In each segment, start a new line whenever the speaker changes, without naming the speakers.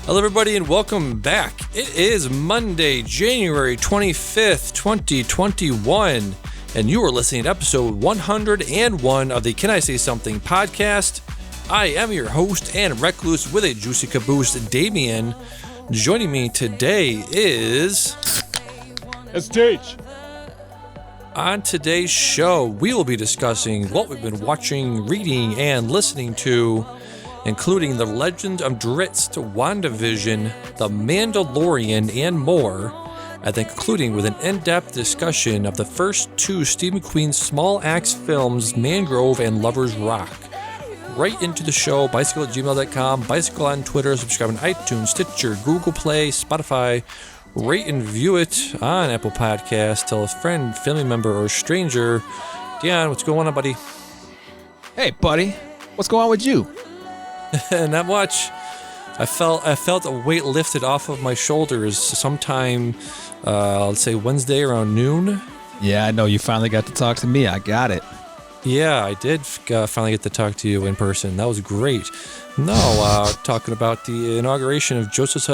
Hello, everybody, and welcome back. It is Monday, January 25th, 2021, and you are listening to episode 101 of the Can I Say Something podcast. I am your host and recluse with a juicy caboose, Damien. Joining me today is...
STH.
On today's show, we will be discussing what we've been watching, reading, and listening to, including The Legend of Drizzt, WandaVision, The Mandalorian, and more, and then concluding with an in-depth discussion of the first two Steve McQueen Small Axe films, Mangrove and Lovers Rock. Right into the show, bicycle@gmail.com, bicycle on Twitter, subscribe on iTunes, Stitcher, Google Play, Spotify. Rate and view it on Apple Podcasts. Tell a friend, family member, or stranger. Dion, what's going on, buddy?
Hey, buddy. What's going on with you?
Not much. I felt a weight lifted off of my shoulders sometime, let's say Wednesday around noon.
Yeah, I know. You finally got to talk to me. I got it.
Yeah, I did finally get to talk to you in person. That was great. No, talking about the inauguration of Joseph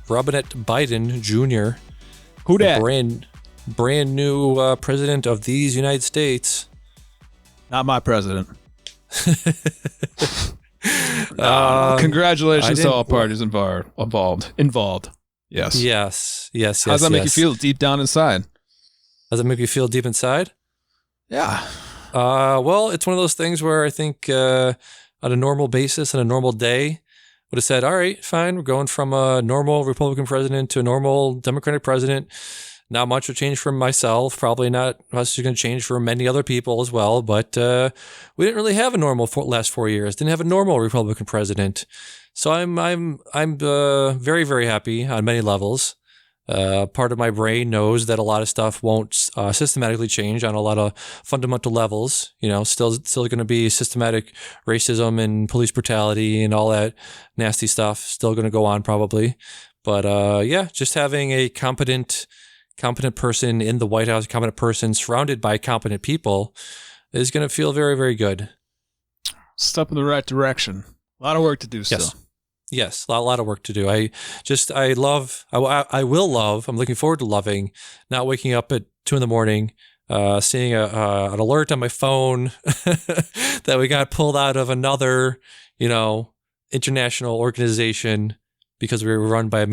Robinette Biden Jr.
Who dat?
Brand new president of these United States.
Not my president. Congratulations to all parties involved. Yes.
Yes.
How does that make you feel deep down inside?
Does it make you feel deep inside?
Yeah.
Well, it's one of those things where I think on a normal basis, on a normal day, would have said, all right, fine, we're going from a normal Republican president to a normal Democratic president. Not much will change for myself. Probably not much is going to change for many other people as well. But we didn't really have a normal last 4 years. Didn't have a normal Republican president. So I'm very, very happy on many levels. Part of my brain knows that a lot of stuff won't systematically change on a lot of fundamental levels. You know, still going to be systematic racism and police brutality and all that nasty stuff. Still going to go on probably. But yeah, just having a competent person in the White House, competent person surrounded by competent people is going to feel very, very good.
Step in the right direction. A lot of work to do still.
Yes, a lot of work to do. I'm looking forward to loving not waking up at 2 a.m, seeing an alert on my phone that we got pulled out of another, international organization because we were run by an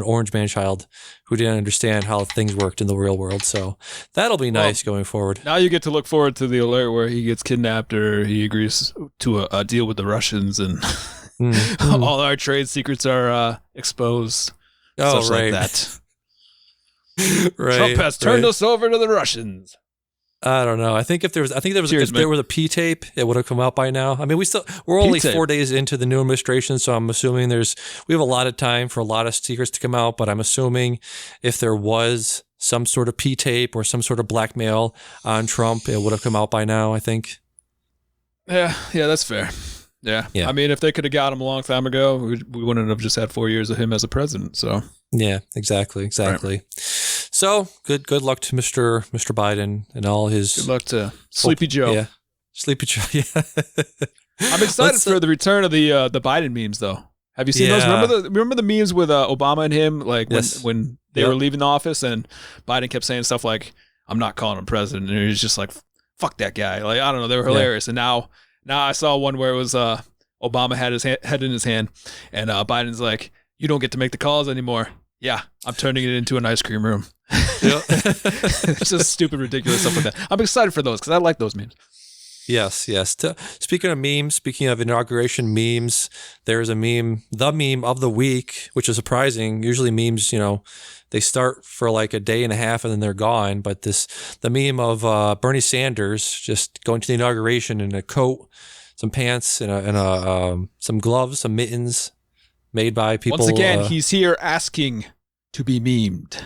orange man-child who didn't understand how things worked in the real world. So that'll be nice going forward.
Now you get to look forward to the alert where he gets kidnapped or he agrees to a deal with the Russians and all our trade secrets are exposed.
Oh,
right.
Like
that.
Right.
Trump has turned us over to the Russians.
I don't know. I think if there was a P tape, it would have come out by now. I mean, we're only
P-tape.
4 days into the new administration, so I'm assuming we have a lot of time for a lot of secrets to come out. But I'm assuming if there was some sort of P tape or some sort of blackmail on Trump, it would have come out by now, I think.
Yeah, that's fair. Yeah. I mean, if they could have got him a long time ago, we wouldn't have just had 4 years of him as a president. So
yeah, exactly. Right. So good luck to Mr. Biden and all his.
Good luck to Sleepy Joe.
Yeah, Sleepy Joe. Yeah.
I'm excited for the return of the Biden memes, though. Have you seen those? Remember the memes with Obama and him, like when they were leaving the office, and Biden kept saying stuff like, "I'm not calling him president," and he was just like, "Fuck that guy." Like, I don't know, they were hilarious. And now I saw one where it was Obama had his head in his hand, and Biden's like, "You don't get to make the calls anymore." Yeah, I'm turning it into an ice cream room. It's just stupid, ridiculous stuff like that. I'm excited for those because I like those memes.
Yes. Speaking of memes, speaking of inauguration memes, there's a meme, the meme of the week, which is surprising. Usually memes, they start for like a day and a half and then they're gone. But the meme of Bernie Sanders just going to the inauguration in a coat, some pants, and some gloves, some mittens made by people.
Once again, he's here asking to be memed.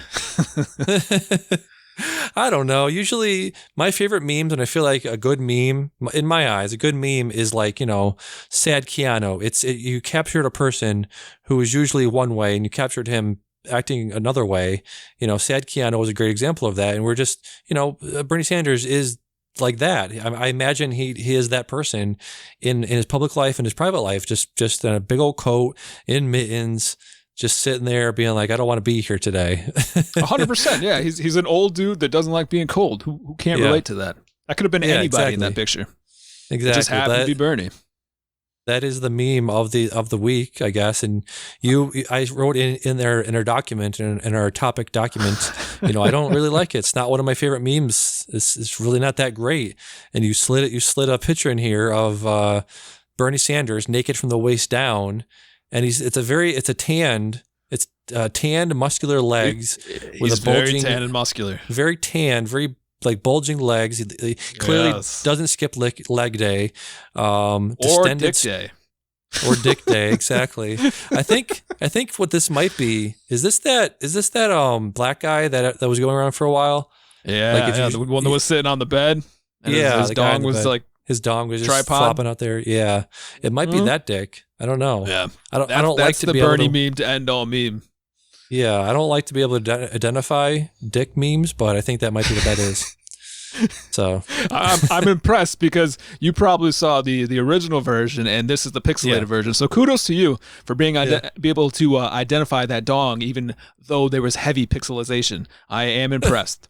I don't know. Usually my favorite memes, and I feel like a good meme, in my eyes, a good meme is like, sad Keanu. You captured a person who was usually one way and you captured him acting another way. Sad Keanu was a great example of that. And we're just, Bernie Sanders is like that. I imagine he is that person in his public life and his private life, just in a big old coat, in mittens, just sitting there being like, I don't want to be here today.
100%. Yeah, he's an old dude that doesn't like being cold. Who can't relate to that? That could have been anybody in that picture.
Exactly.
It just happened to be Bernie.
That is the meme of the week, I guess. And I wrote in our document, in our topic document, I don't really like it. It's not one of my favorite memes. It's really not that great. And you slid a picture in here of Bernie Sanders naked from the waist down, and it's tanned muscular legs with a bulging,
very tan and muscular,
very tan, very like bulging legs. He clearly doesn't skip leg day,
or dick day,
exactly. I think what this might be is this that black guy that was going around for a while.
Yeah, the one that was sitting on the bed. And his dong was like
his dong was just
tripod
flopping out there. Yeah, it might be that dick. I don't know.
Yeah,
I don't like to
the
be
Bernie
able to,
meme to end all meme.
Yeah, I don't like to be able to identify dick memes, but I think that might be what that is. So
I'm impressed because you probably saw the original version, and this is the pixelated version. So kudos to you for be able to identify that dong, even though there was heavy pixelization. I am impressed.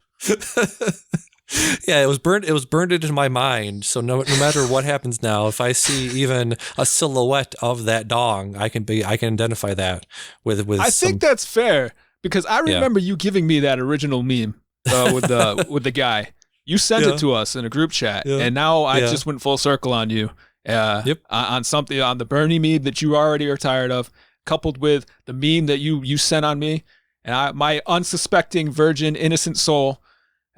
Yeah, it was burned into my mind. So no matter what happens now, if I see even a silhouette of that dong, I can identify that with. I
think that's fair because I remember you giving me that original meme with the guy. You sent it to us in a group chat, and now I just went full circle on you. On something on the Bernie meme that you already are tired of, coupled with the meme that you sent on me, and my unsuspecting virgin innocent soul.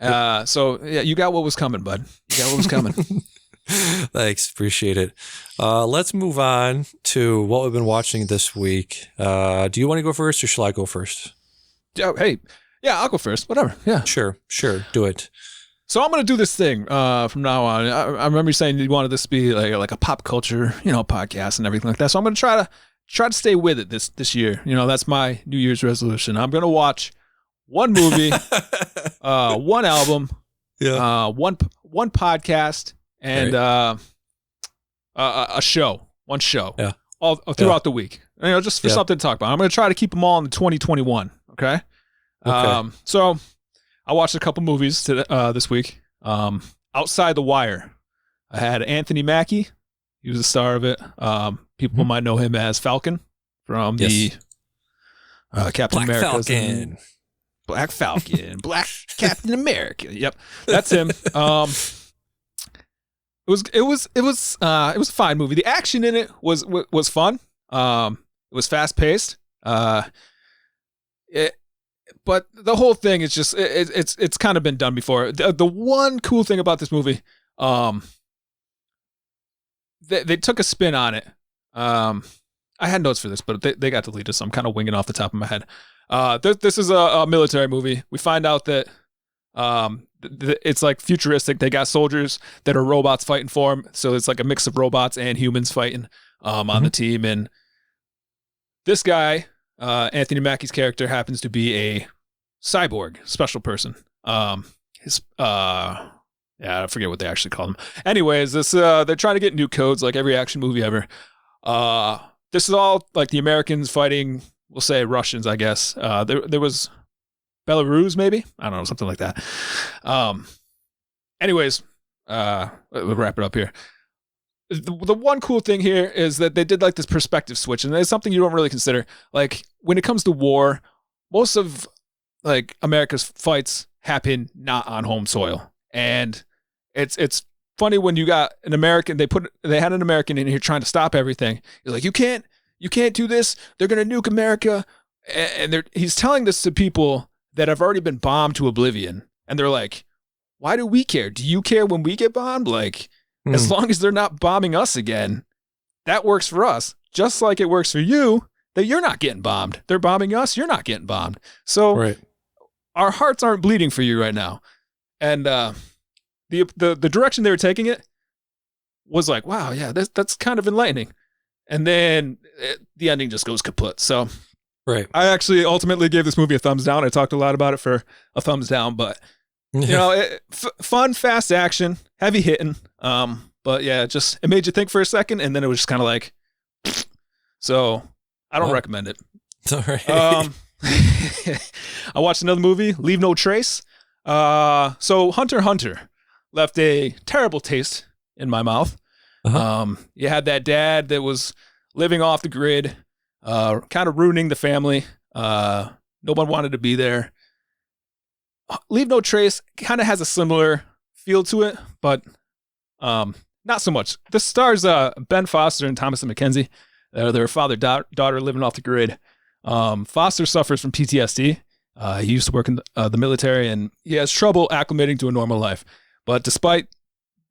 So yeah, you got what was coming, bud. You got what was coming.
Thanks, appreciate it. Let's move on to what we've been watching this week. Do you want to go first, or shall I go first?
Hey, yeah, I'll go first. Whatever. Yeah,
sure, do it.
So I'm gonna do this thing from now on. I remember you saying you wanted this to be like a pop culture, podcast and everything like that. So I'm gonna try to stay with it this year. That's my New Year's resolution. I'm gonna watch one movie, one album, one podcast, and a show. One show.
Yeah.
All throughout the week. Just for something to talk about. I'm gonna try to keep them all in 2021. Okay. So I watched a couple movies this week. Outside the Wire, I had Anthony Mackie. He was the star of it. People might know him as Falcon from the Captain America. Black Falcon, Black Captain America. Yep, that's him. It was a fine movie. The action in it was fun. It was fast paced. But the whole thing is just it's kind of been done before. The one cool thing about this movie, they took a spin on it. I had notes for this, but they got deleted, so I'm kind of winging off the top of my head. This is a military movie. We find out that it's like futuristic. They got soldiers that are robots fighting for them, so it's like a mix of robots and humans fighting on the team. And this guy, Anthony Mackie's character, happens to be a cyborg special person. I forget what they actually call him. Anyways, they're trying to get new codes like every action movie ever. This is all like the Americans fighting, we'll say Russians, I guess. There was Belarus, maybe? I don't know, something like that. Anyways, we'll wrap it up here. The one cool thing here is that they did like this perspective switch, and it's something you don't really consider. Like when it comes to war, most of like America's fights happen not on home soil, and it's funny when you got an American. They had an American in here trying to stop everything. He's like, you can't do this. They're gonna nuke America, and he's telling this to people that have already been bombed to oblivion, and they're like, why do we care? Do you care when we get bombed? Like. As long as they're not bombing us again, that works for us. Just like it works for you that you're not getting bombed. They're bombing us, you're not getting bombed. So our hearts aren't bleeding for you right now. And the direction they were taking it was like, wow, yeah, that's kind of enlightening. And then the ending just goes kaput. So I actually ultimately gave this movie a thumbs down. I talked a lot about it for a thumbs down, but Fun, fast action, heavy hitting. But yeah, it made you think for a second, and then it was just kind of like, so I don't recommend it.
All right.
I watched another movie, Leave No Trace. So Hunter x Hunter left a terrible taste in my mouth.
Uh-huh.
You had that dad that was living off the grid, kind of ruining the family. No one wanted to be there. Leave No Trace kind of has a similar feel to it, but not so much. This stars Ben Foster and Thomasin McKenzie. They're father-daughter living off the grid. Foster suffers from PTSD. He used to work in the military, and he has trouble acclimating to a normal life. But despite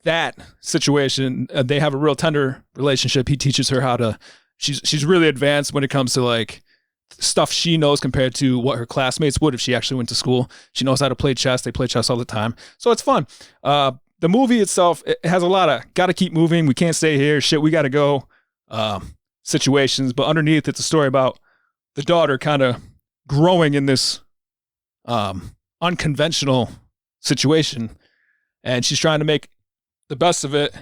that situation, they have a real tender relationship. He teaches her how to. She's really advanced when it comes to like stuff she knows compared to what her classmates would if she actually went to school. She knows how to play chess. They play chess all the time, so it's fun. The movie itself, it has a lot of gotta keep moving. We can't stay here. Shit, we gotta go. Situations, but underneath it's a story about the daughter kind of growing in this unconventional situation, and she's trying to make the best of it.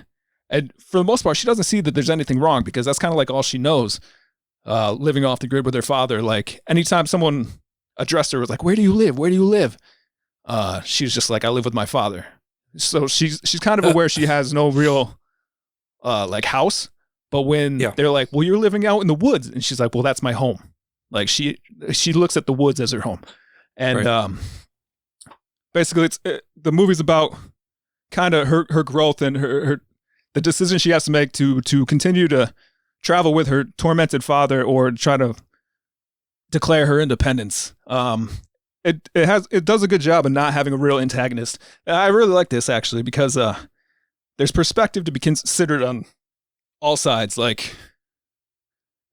And for the most part, she doesn't see that there's anything wrong because that's kind of like all she knows, living off the grid with her father. Like anytime someone addressed her with like, "Where do you live? Where do you live?" She's just like, "I live with my father." So she's kind of aware she has no real like house. But when they're like, "Well, you're living out in the woods," and she's like, "Well, that's my home." Like she looks at the woods as her home, and basically, the movie's about kind of her growth and her the decision she has to make to continue to travel with her tormented father or try to declare her independence. It does a good job of not having a real antagonist. I really like this actually because there's perspective to be considered on all sides. Like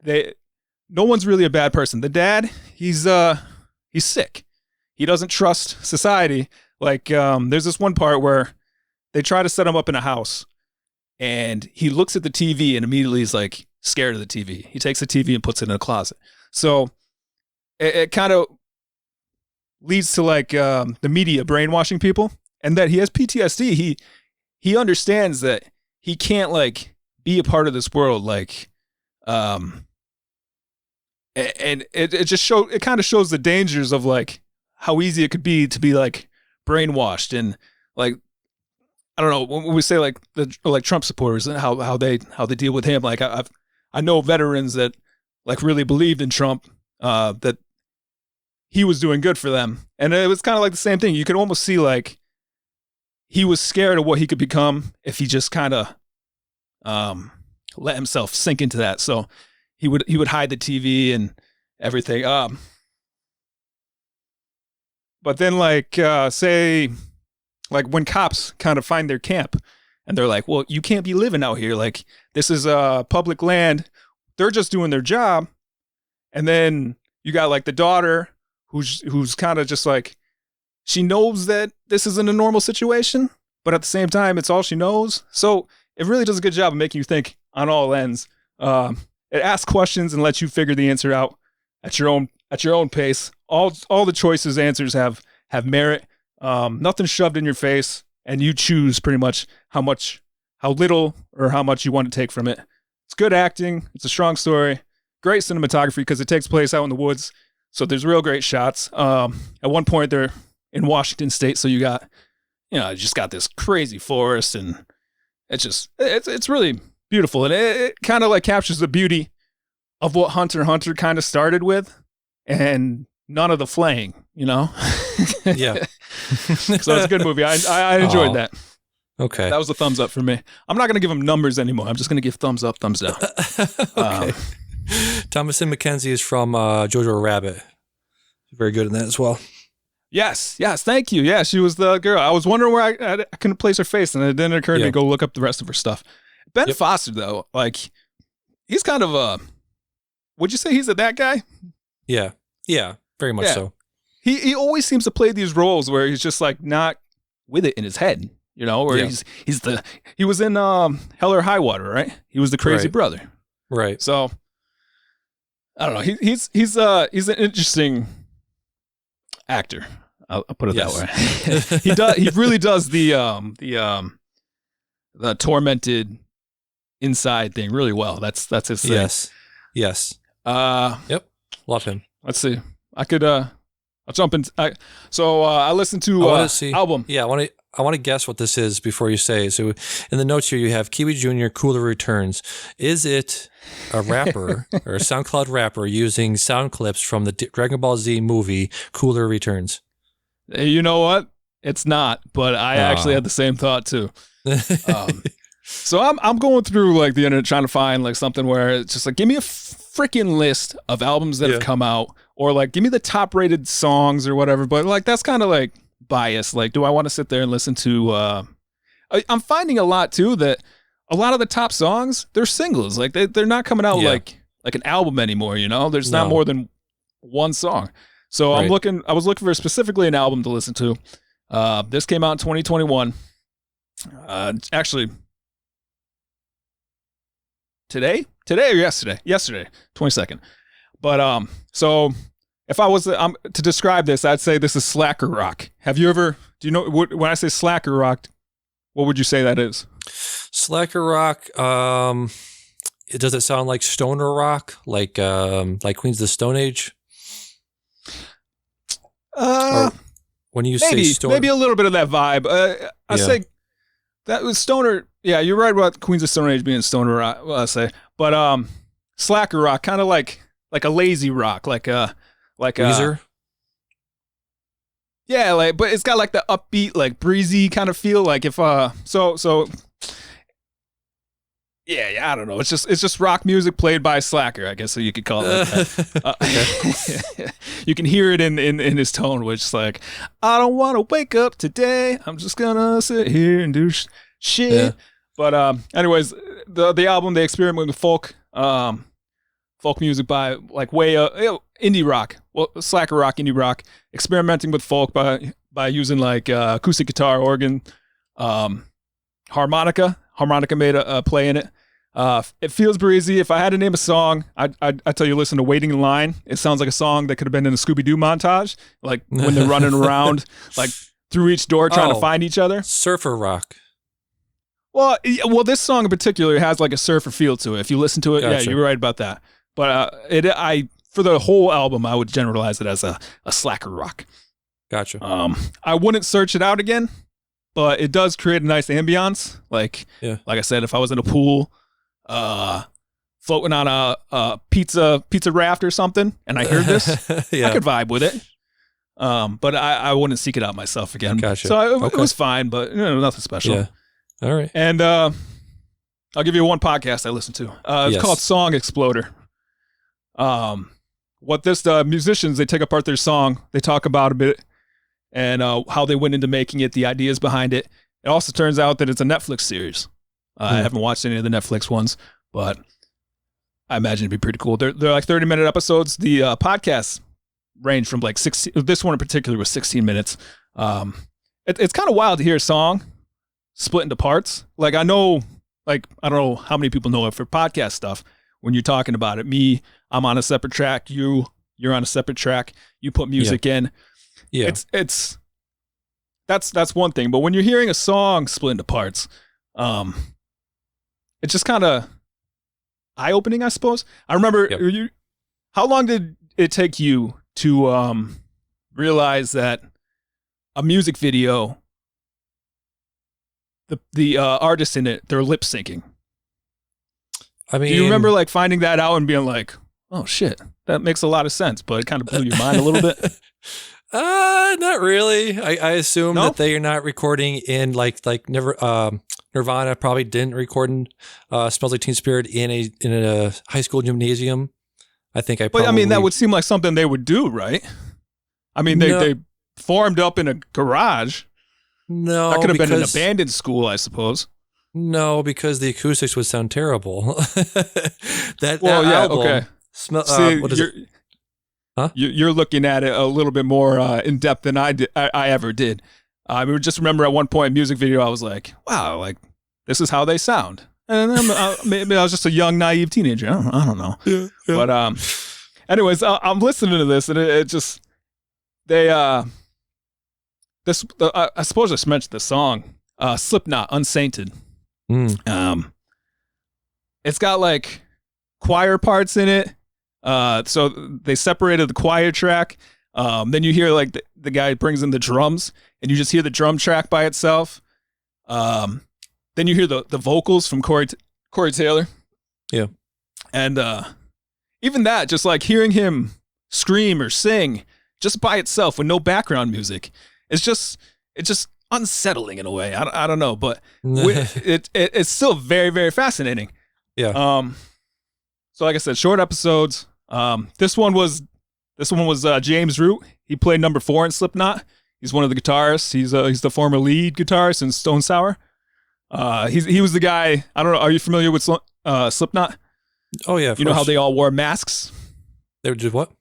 no one's really a bad person. The dad, he's sick. He doesn't trust society. Like there's this one part where they try to set him up in a house and he looks at the TV and immediately is like scared of the TV. He takes the TV and puts it in a closet. So it kind of leads to like the media brainwashing people, and that he has PTSD. He understands that he can't like be a part of this world, like, and it kind of shows the dangers of like how easy it could be to be like brainwashed. And like, I don't know, when we say like Trump supporters and how they deal with him, like I know veterans that like really believed in Trump, that he was doing good for them, and it was kind of like the same thing. You could almost see like he was scared of what he could become if he just kind of let himself sink into that. So he would hide the TV and everything. But then like say like when cops kind of find their camp and they're like, "Well, you can't be living out here. Like this is public land." They're just doing their job. And then you got like the daughter who's kind of just like, she knows that this isn't a normal situation, but at the same time, it's all she knows. So it really does a good job of making you think on all ends. It asks questions and lets you figure the answer out at your own pace. All the choices, answers have merit. Nothing shoved in your face, and you choose pretty much how little or how much you want to take from it. It's good acting. It's a strong story. Great cinematography because it takes place out in the woods. So there's real great shots. At one point they're in Washington State, so you just got this crazy forest, and it's really beautiful, and it kind of like captures the beauty of what Hunter x Hunter kind of started with, and none of the flaying,
Yeah.
So it's a good movie. I enjoyed that.
Okay.
That was a thumbs up for me. I'm not going to give him numbers anymore. I'm just going to give thumbs up, thumbs down.
Okay. Thomasin McKenzie is from Jojo Rabbit. Very good in that as well.
Yes. Thank you. Yeah, she was the girl. I was wondering where I couldn't place her face, and it didn't occur to me to go look up the rest of her stuff. Ben Foster, though, like, he's kind of a... Would you say he's that guy?
Yeah, very much so.
He always seems to play these roles where he's just like not with it in his head, where he was in Hell or High Water, right? He was the crazy brother.
Right.
So I don't know. He's an interesting actor. I'll put it that way. He does. He really does the tormented inside thing really well. That's his thing.
Yes. Yep. Love him.
Let's see. I could. I'll jump in. I listened to album.
Yeah, I want to guess what this is before you say. So in the notes here, you have Kiwi Jr. Cooler Returns. Is it a rapper or a SoundCloud rapper using sound clips from the Dragon Ball Z movie Cooler Returns?
You know what? It's not, but I actually had the same thought too. So I'm going through like the internet trying to find like something where it's just like, give me a freaking list of albums that have come out, or like give me the top rated songs or whatever. But like that's kind of like biased. Like, do I want to sit there and listen to? I'm finding a lot too that a lot of the top songs, they're singles. Like they're not coming out like an album anymore. You know, there's not more than one song. So I was looking for specifically an album to listen to. This came out in 2021. Actually, today or yesterday, 22nd. But so if I was to describe this, I'd say this is slacker rock. Do you know when I say slacker rock, what would you say that is?
Slacker rock. Does it sound like stoner rock, like Queens of the Stone Age? Or when you say stoner,
maybe a little bit of that vibe. I say that was stoner. Yeah, you're right about Queens of Stone Age being stoner rock. I say, but slacker rock, kind of like a lazy rock, like
Weezer.
Yeah, but it's got like the upbeat, like breezy kind of feel. Like if yeah, I don't know. It's just rock music played by a slacker, I guess, so you could call it that. You can hear it in his tone, which is like, I don't want to wake up today. I'm just gonna sit here and do shit. Yeah. But anyways, the album, they experiment with folk music by like indie rock, slacker rock, indie rock, experimenting with folk by using like acoustic guitar, organ, harmonica. Harmonica made a play in it. It feels breezy. If I had to name a song, I'd tell you listen to Waiting in Line. It sounds like a song that could have been in a Scooby-Doo montage, like when they're running around like through each door trying to find each other.
Surfer rock.
Well, this song in particular has like a surfer feel to it. If you listen to it, yeah, you're right about that. But for the whole album, I would generalize it as a slacker rock.
Gotcha.
I wouldn't search it out again, but it does create a nice ambiance. Like I said, if I was in a pool, floating on a pizza raft or something, and I heard this, I could vibe with it. But I wouldn't seek it out myself again.
Gotcha.
So it was fine, but nothing special.
Yeah. All right.
And I'll give you one podcast I listened to. It's called Song Exploder. What musicians, they take apart their song, they talk about a bit, and how they went into making it, the ideas behind it. It also turns out that it's a Netflix series. I haven't watched any of the Netflix ones, but I imagine it'd be pretty cool. They're like 30-minute episodes. The podcasts range from like 16. This one in particular was 16 minutes. It's kind of wild to hear a song split into parts. Like I know, like I don't know how many people know it for podcast stuff. When you're talking about it, I'm on a separate track. You're on a separate track. You put music in. Yeah, it's that's one thing. But when you're hearing a song split into parts, it's just kind of eye-opening, I suppose. I remember how long did it take you to realize that a music video, the artists in it, they're lip syncing?
I mean,
do you remember like finding that out and being like, oh shit, that makes a lot of sense, but it kind of blew your mind a little bit?
Not really. I assume that they are not recording in like Nirvana probably didn't record in Smells Like Teen Spirit in a high school gymnasium. But I mean, that would seem like something they would do, right? I mean, they formed up in a garage. No,
that could have been an abandoned school, I suppose.
No, because the acoustics would sound terrible. That album,
okay.
What is it? Huh?
You're looking at it a little bit more in depth than I ever did. I just remember at one point in music video, I was like, wow, like this is how they sound. And maybe I was just a young, naive teenager. I don't know. Yeah. But anyways, I'm listening to this and it just, they I suppose I should mention the song, Slipknot, Unsainted. It's got like choir parts in it. So they separated the choir track. Then you hear like the guy brings in the drums, and you just hear the drum track by itself. Then you hear the vocals from Corey Taylor.
Yeah.
And even that, just like hearing him scream or sing just by itself with no background music, it's just unsettling in a way. I don't know, but it's still very, very fascinating.
Yeah.
So like I said, short episodes. This one was James Root. He played number 4 in Slipknot. He's one of the guitarists. He's the former lead guitarist in Stone Sour. He was the guy. I don't know. Are you familiar with Slipknot?
Oh yeah.
You know how they all wore masks?
They did what?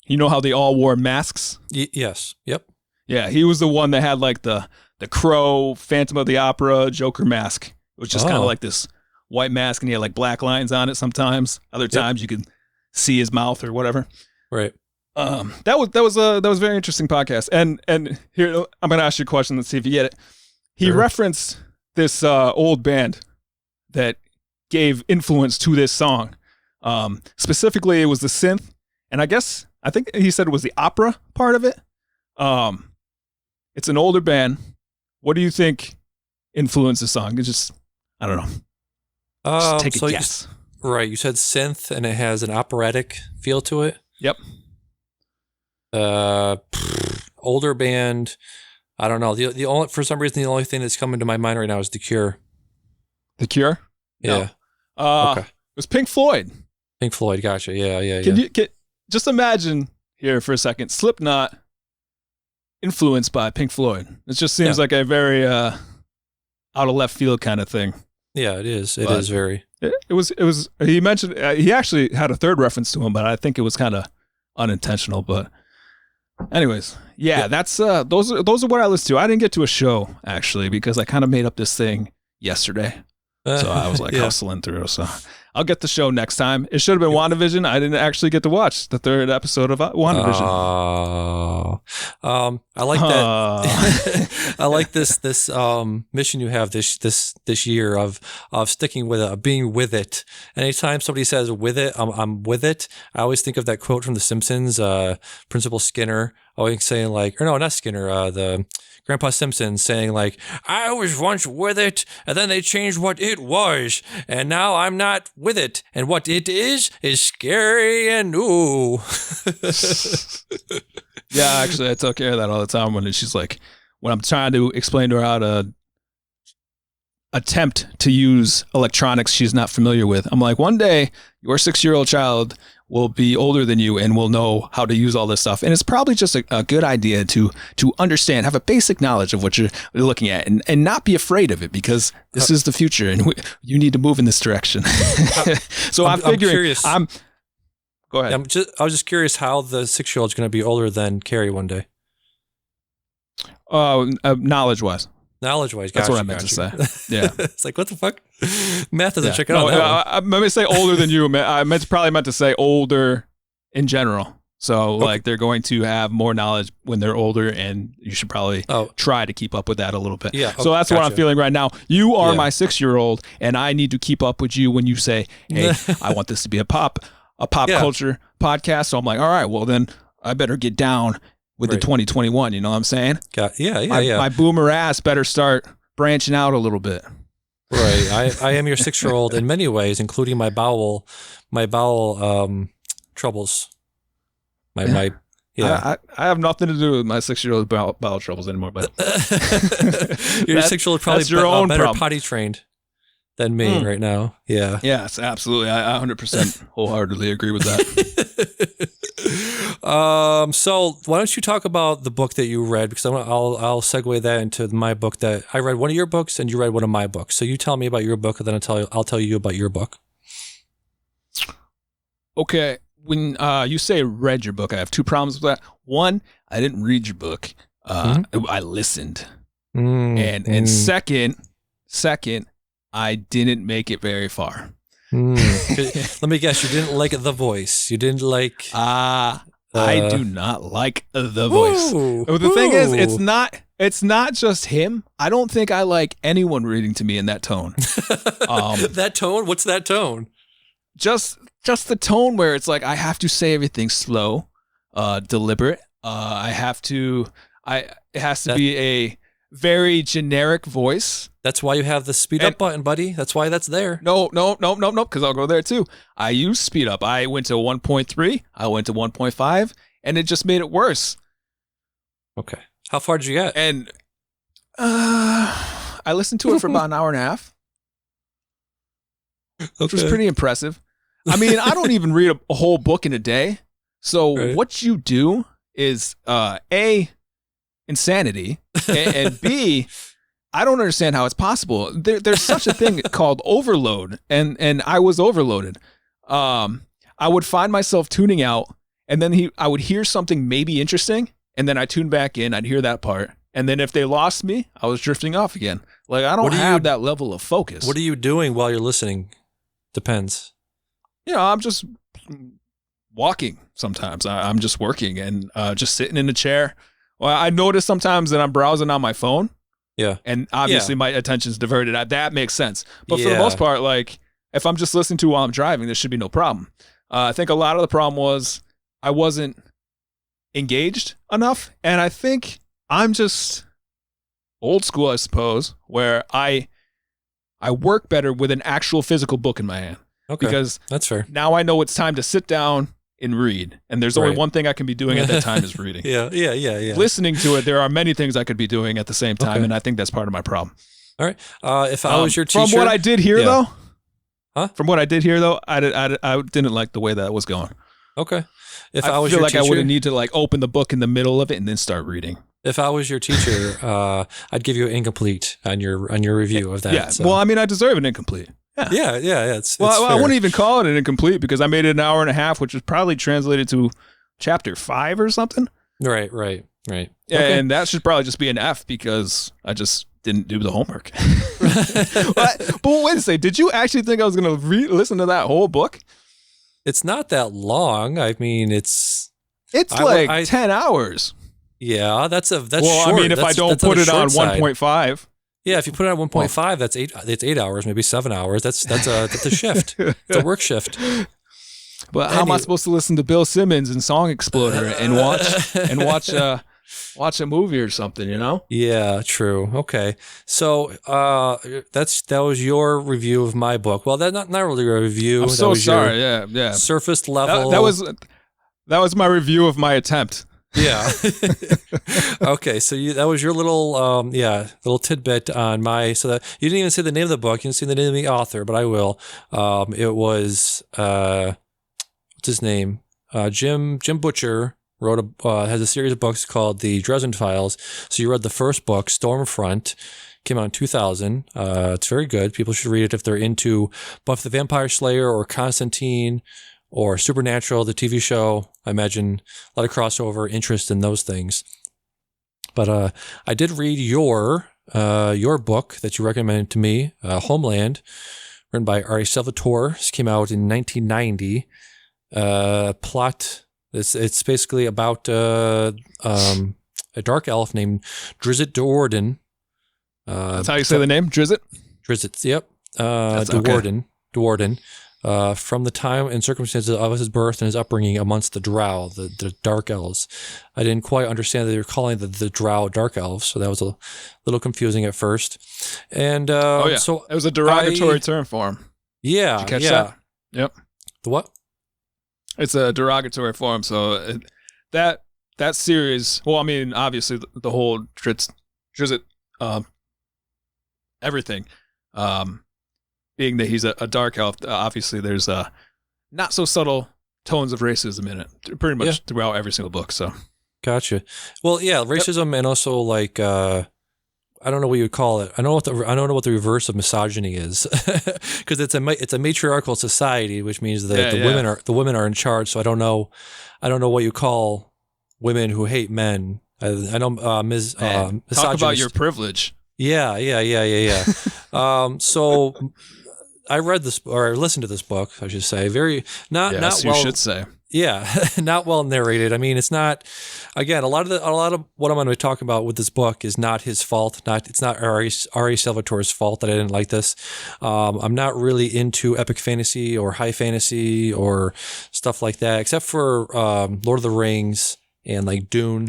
You know how they all wore masks?
Yes. Yep.
Yeah, he was the one that had like the Crow, Phantom of the Opera, Joker mask. It was just kind of like this white mask, and he had like black lines on it sometimes. Other times you could see his mouth or whatever.
Right.
That was a very interesting podcast. And here I'm gonna ask you a question. Let's see if you get it. He referenced this old band that gave influence to this song. Specifically, it was the synth, and I think he said it was the opera part of it. It's an older band. What do you think influenced the song? It's just, I don't know. Just take a guess.
Right. You said synth, and it has an operatic feel to it.
Yep.
Older band. I don't know. The only, for some reason, the only thing that's coming to my mind right now is The Cure.
The Cure?
Yeah.
No. Okay. It was Pink Floyd.
Pink Floyd. Gotcha. Yeah.
Can you just imagine here for a second, Slipknot influenced by Pink Floyd? It just seems like a very out of left field kind of thing.
Yeah, it is. It is very.
It was. He mentioned he actually had a third reference to him, but I think it was kind of unintentional. But anyways, that's those are what I listened to. I didn't get to a show actually because I kind of made up this thing yesterday, so I was like hustling through. So I'll get the show next time. It should have been WandaVision. I didn't actually get to watch the third episode of WandaVision.
I like that. I like this mission you have this year of sticking with it, of being with it. Anytime somebody says with it, I'm with it. I always think of that quote from The Simpsons, Principal Skinner always saying like, or no, not Skinner, the Grandpa Simpson saying like, I was once with it, and then they changed what it was, and now I'm not with it, and what it is scary and ooh.
Yeah, actually, I take care of that all the time when she's like, when I'm trying to explain to her how to attempt to use electronics she's not familiar with. I'm like, one day your 6-year-old child will be older than you and will know how to use all this stuff. And it's probably just a good idea to understand, have a basic knowledge of what you're looking at and not be afraid of it because this is the future and you need to move in this direction. So I'm figuring,
curious.
Go ahead.
I was just curious how the 6-year-old's going to be older than Carrie one day.
Knowledge-wise.
Knowledge-wise,
that's what I meant to say. Yeah,
it's like what the fuck? Math doesn't check out.
Let me say older than you. I probably meant to say older in general. So like they're going to have more knowledge when they're older, and you should probably try to keep up with that a little bit.
Yeah.
So that's what I'm feeling right now. You are my 6-year-old, and I need to keep up with you when you say, "Hey, I want this to be a pop culture podcast." So I'm like, all right, well then I better get down with the 2021, you know what I'm saying? My boomer ass better start branching out a little bit.
Right. I am your 6-year-old in many ways, including my bowel troubles. I
have nothing to do with my 6-year-old bowel troubles anymore, but
your 6-year-old probably better potty trained than me right now. Yeah.
Yes, absolutely. I 100% wholeheartedly agree with that.
So why don't you talk about the book that you read? Because I'll segue that into my book that I read one of your books and you read one of my books. So you tell me about your book and then I'll tell you about your book.
Okay. When you say read your book, I have two problems with that. One, I didn't read your book. I listened. And second, I didn't make it very far.
Let me guess. You didn't like the voice. You didn't like.
I do not like the voice. The thing is, it's not just him. I don't think I like anyone reading to me in that tone.
That tone? What's that tone?
Just the tone where it's like I have to say everything slow, deliberate. It has to be a very generic voice.
That's why you have the speed up button, buddy. That's why that's there.
No, because I'll go there too. I use speed up. I went to 1.3, I went to 1.5, and it just made it worse.
Okay. How far did you get?
And I listened to it for about an hour and a half, which was pretty impressive. I mean, I don't even read a whole book in a day. So what you do is A, insanity, and B, I don't understand how it's possible. There's such a thing called overload, and I was overloaded. I would find myself tuning out, and then I would hear something maybe interesting, and then I tune back in. I'd hear that part, and then if they lost me, I was drifting off again. Like I don't have that level of focus.
What are you doing while you're listening? Depends.
I'm just walking. Sometimes I'm just working and just sitting in a chair. Well, I notice sometimes that I'm browsing on my phone.
Yeah.
And obviously my attention's diverted. That makes sense. But for the most part, like if I'm just listening to while I'm driving, there should be no problem. I think a lot of the problem was I wasn't engaged enough. And I think I'm just old school, I suppose, where I work better with an actual physical book in my hand.
Okay.
Because
that's fair.
Now I know it's time to sit down and read. And there's only one thing I can be doing at that time is reading.
Yeah.
Listening to it, there are many things I could be doing at the same time, and I think that's part of my problem.
All right. If I was your teacher...
From what I did here, though...
Huh?
From what I did here, though, I didn't like the way that was going.
Okay. If
I
was
feel
your
like
teacher,
I would need to like open the book in the middle of it and then start reading.
If I was your teacher, I'd give you an incomplete on your review of that.
Yeah.
So.
Well, I mean, I deserve an incomplete.
Yeah. It's
I wouldn't even call it an incomplete because I made it an hour and a half, which is probably translated to chapter 5 or something.
Right.
Yeah,
Okay.
and that should probably just be an F because I just didn't do the homework. But wait a second, did you actually think I was going to listen to that whole book?
It's not that long. I mean, it's
10 hours.
Yeah, that's
well,
short.
I mean, if I don't put it on 1.5.
Yeah, if you put it on 1.5, that's 8 hours, maybe 7 hours. That's a shift. It's a work shift.
But how am I supposed to listen to Bill Simmons and Song Exploder and watch a movie or something, you know?
Yeah, true. Okay. So that was your review of my book. Well, that's not really a review.
I'm so sorry. Yeah.
Surface level.
That was my review of my attempt.
Yeah. Okay. So that was your little little tidbit on my. So that you didn't even say the name of the book. You didn't say the name of the author, but I will. It was what's his name? Jim Butcher has a series of books called the Dresden Files. So you read the first book, Stormfront. Came out in 2000. It's very good. People should read it if they're into Buffy the Vampire Slayer or Constantine or Supernatural, the TV show. I imagine a lot of crossover interest in those things. But I did read your book that you recommended to me, Homeland, written by R.A. Salvatore. This came out in 1990. Plot, it's basically about a dark elf named Drizzt Do'Urden.
That's how you say the name? Drizzt?
Drizzt, yep. Do'Urden. From the time and circumstances of his birth and his upbringing amongst the Drow, the Dark Elves. I didn't quite understand that they were calling the Drow Dark Elves, so that was a little confusing at first. And so
it was a derogatory term for him.
Yeah,
did you catch that? Yep.
The what?
It's a derogatory form. So that series. Well, I mean, obviously the whole Drizzt, everything. Being that he's a dark elf, obviously there's not so subtle tones of racism in it, pretty much throughout every single book. So,
gotcha. Well, yeah, racism and also like I don't know what you would call it. I don't know what the reverse of misogyny is, because it's a matriarchal society, which means that the women are in charge. So I don't know what you call women who hate men. I know
talk about your privilege.
Yeah. So I read this or I listened to this book, I should say. Very not
you
well.
should say.
Yeah, not well narrated. I mean, it's not. Again, a lot of what I'm going to talk about with this book is not his fault. It's not R.A. Salvatore's fault that I didn't like this. I'm not really into epic fantasy or high fantasy or stuff like that, except for Lord of the Rings and like Dune.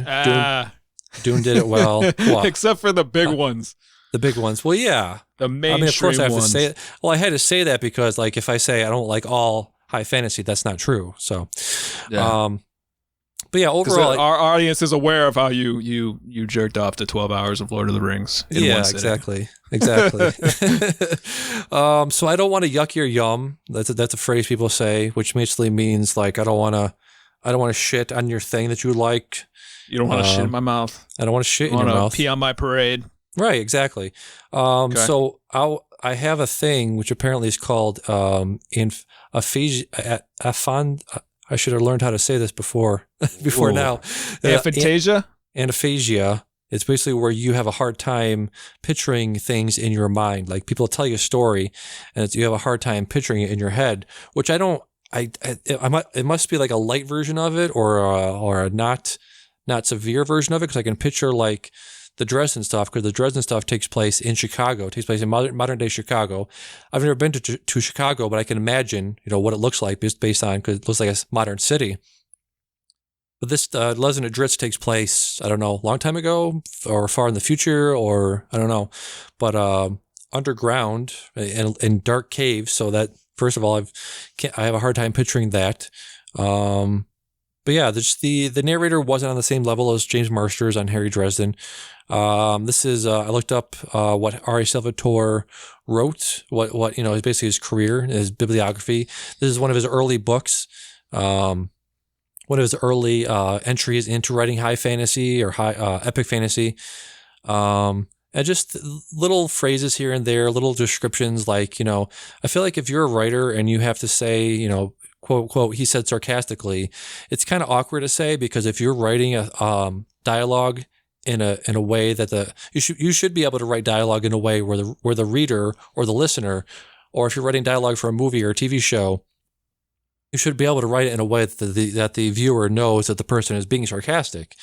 Dune did it well.
Except for the big ones.
The big ones. Well, yeah.
The mainstream
of course I have
ones.
to say it. Well, I had to say that because, like, if I say I don't like all high fantasy, that's not true. So,
yeah.
But yeah, overall,
our audience is aware of how you jerked off to 12 hours of Lord of the Rings. In one sitting.
Exactly. So I don't want to yuck your yum. That's a phrase people say, which basically means like I don't want to shit on your thing that you like.
You don't want to shit in my mouth.
I don't want to shit in your mouth.
Pee on my parade.
Right, exactly. Okay. So I have a thing which apparently is called I should have learned how to say this before now.
Aphantasia?
Aphantasia. It's basically where you have a hard time picturing things in your mind. Like people tell you a story, and you have a hard time picturing it in your head, which I don't. It must be like a light version of it, or a not severe version of it, because I can picture like the Dresden stuff, because the Dresden stuff takes place in Chicago. It takes place in modern day Chicago. I've never been to Chicago, but I can imagine, what it looks like based on, because it looks like a modern city. But this Legend of Drizzt takes place, I don't know, a long time ago or far in the future, or I don't know, but underground in dark caves. So that, first of all, I have a hard time picturing that. But yeah, the narrator wasn't on the same level as James Marsters on Harry Dresden. This is I looked up what R.A. Salvatore wrote, what is basically his career, his bibliography. This is one of his early books, one of his early entries into writing high fantasy or high epic fantasy. And just little phrases here and there, little descriptions like, I feel like if you're a writer and you have to say, quote, quote, he said sarcastically, it's kind of awkward to say, because if you're writing a dialogue in a way that you should be able to write dialogue in a way where the reader or the listener, or if you're writing dialogue for a movie or a TV show, you should be able to write it in a way that the viewer knows that the person is being sarcastic,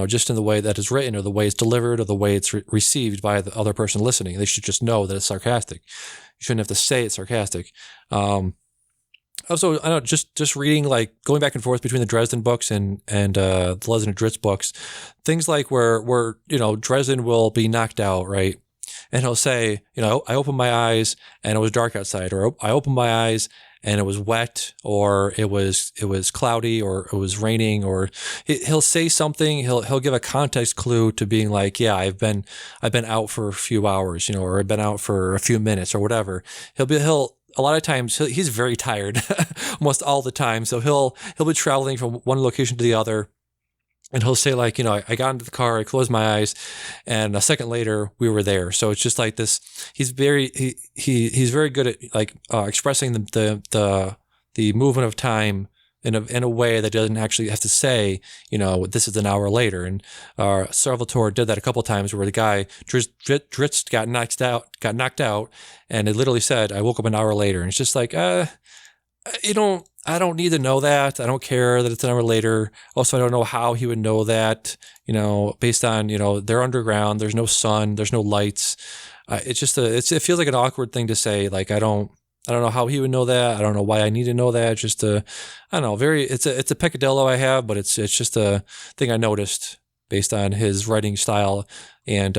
just in the way that it's written, or the way it's delivered, or the way it's received by the other person listening. They should just know that it's sarcastic. You shouldn't have to say it's sarcastic. Also, I don't know, just reading, like going back and forth between the Dresden books and the Legend of Drizzt books, things like where Dresden will be knocked out, right? And he'll say, I opened my eyes and it was dark outside, or I opened my eyes and it was wet, or it was cloudy, or it was raining, or he'll say something. He'll give a context clue to being like, yeah, I've been out for a few hours, or I've been out for a few minutes, or whatever. A lot of times he's very tired, almost all the time. So he'll be traveling from one location to the other, and he'll say like, I got into the car, I closed my eyes, and a second later we were there. So it's just like this. He's very good at like expressing the movement of time in a way that doesn't actually have to say, this is an hour later. And Salvatore did that a couple of times, where the guy Drizzt got knocked out, and it literally said, I woke up an hour later. And it's just like, I don't need to know that. I don't care that it's an hour later. Also, I don't know how he would know that, based on, they're underground. There's no sun. There's no lights. It's just it feels like an awkward thing to say. Like, I don't know how he would know that. I don't know why I need to know that. Just I don't know. It's a peccadillo I have, but it's just a thing I noticed based on his writing style and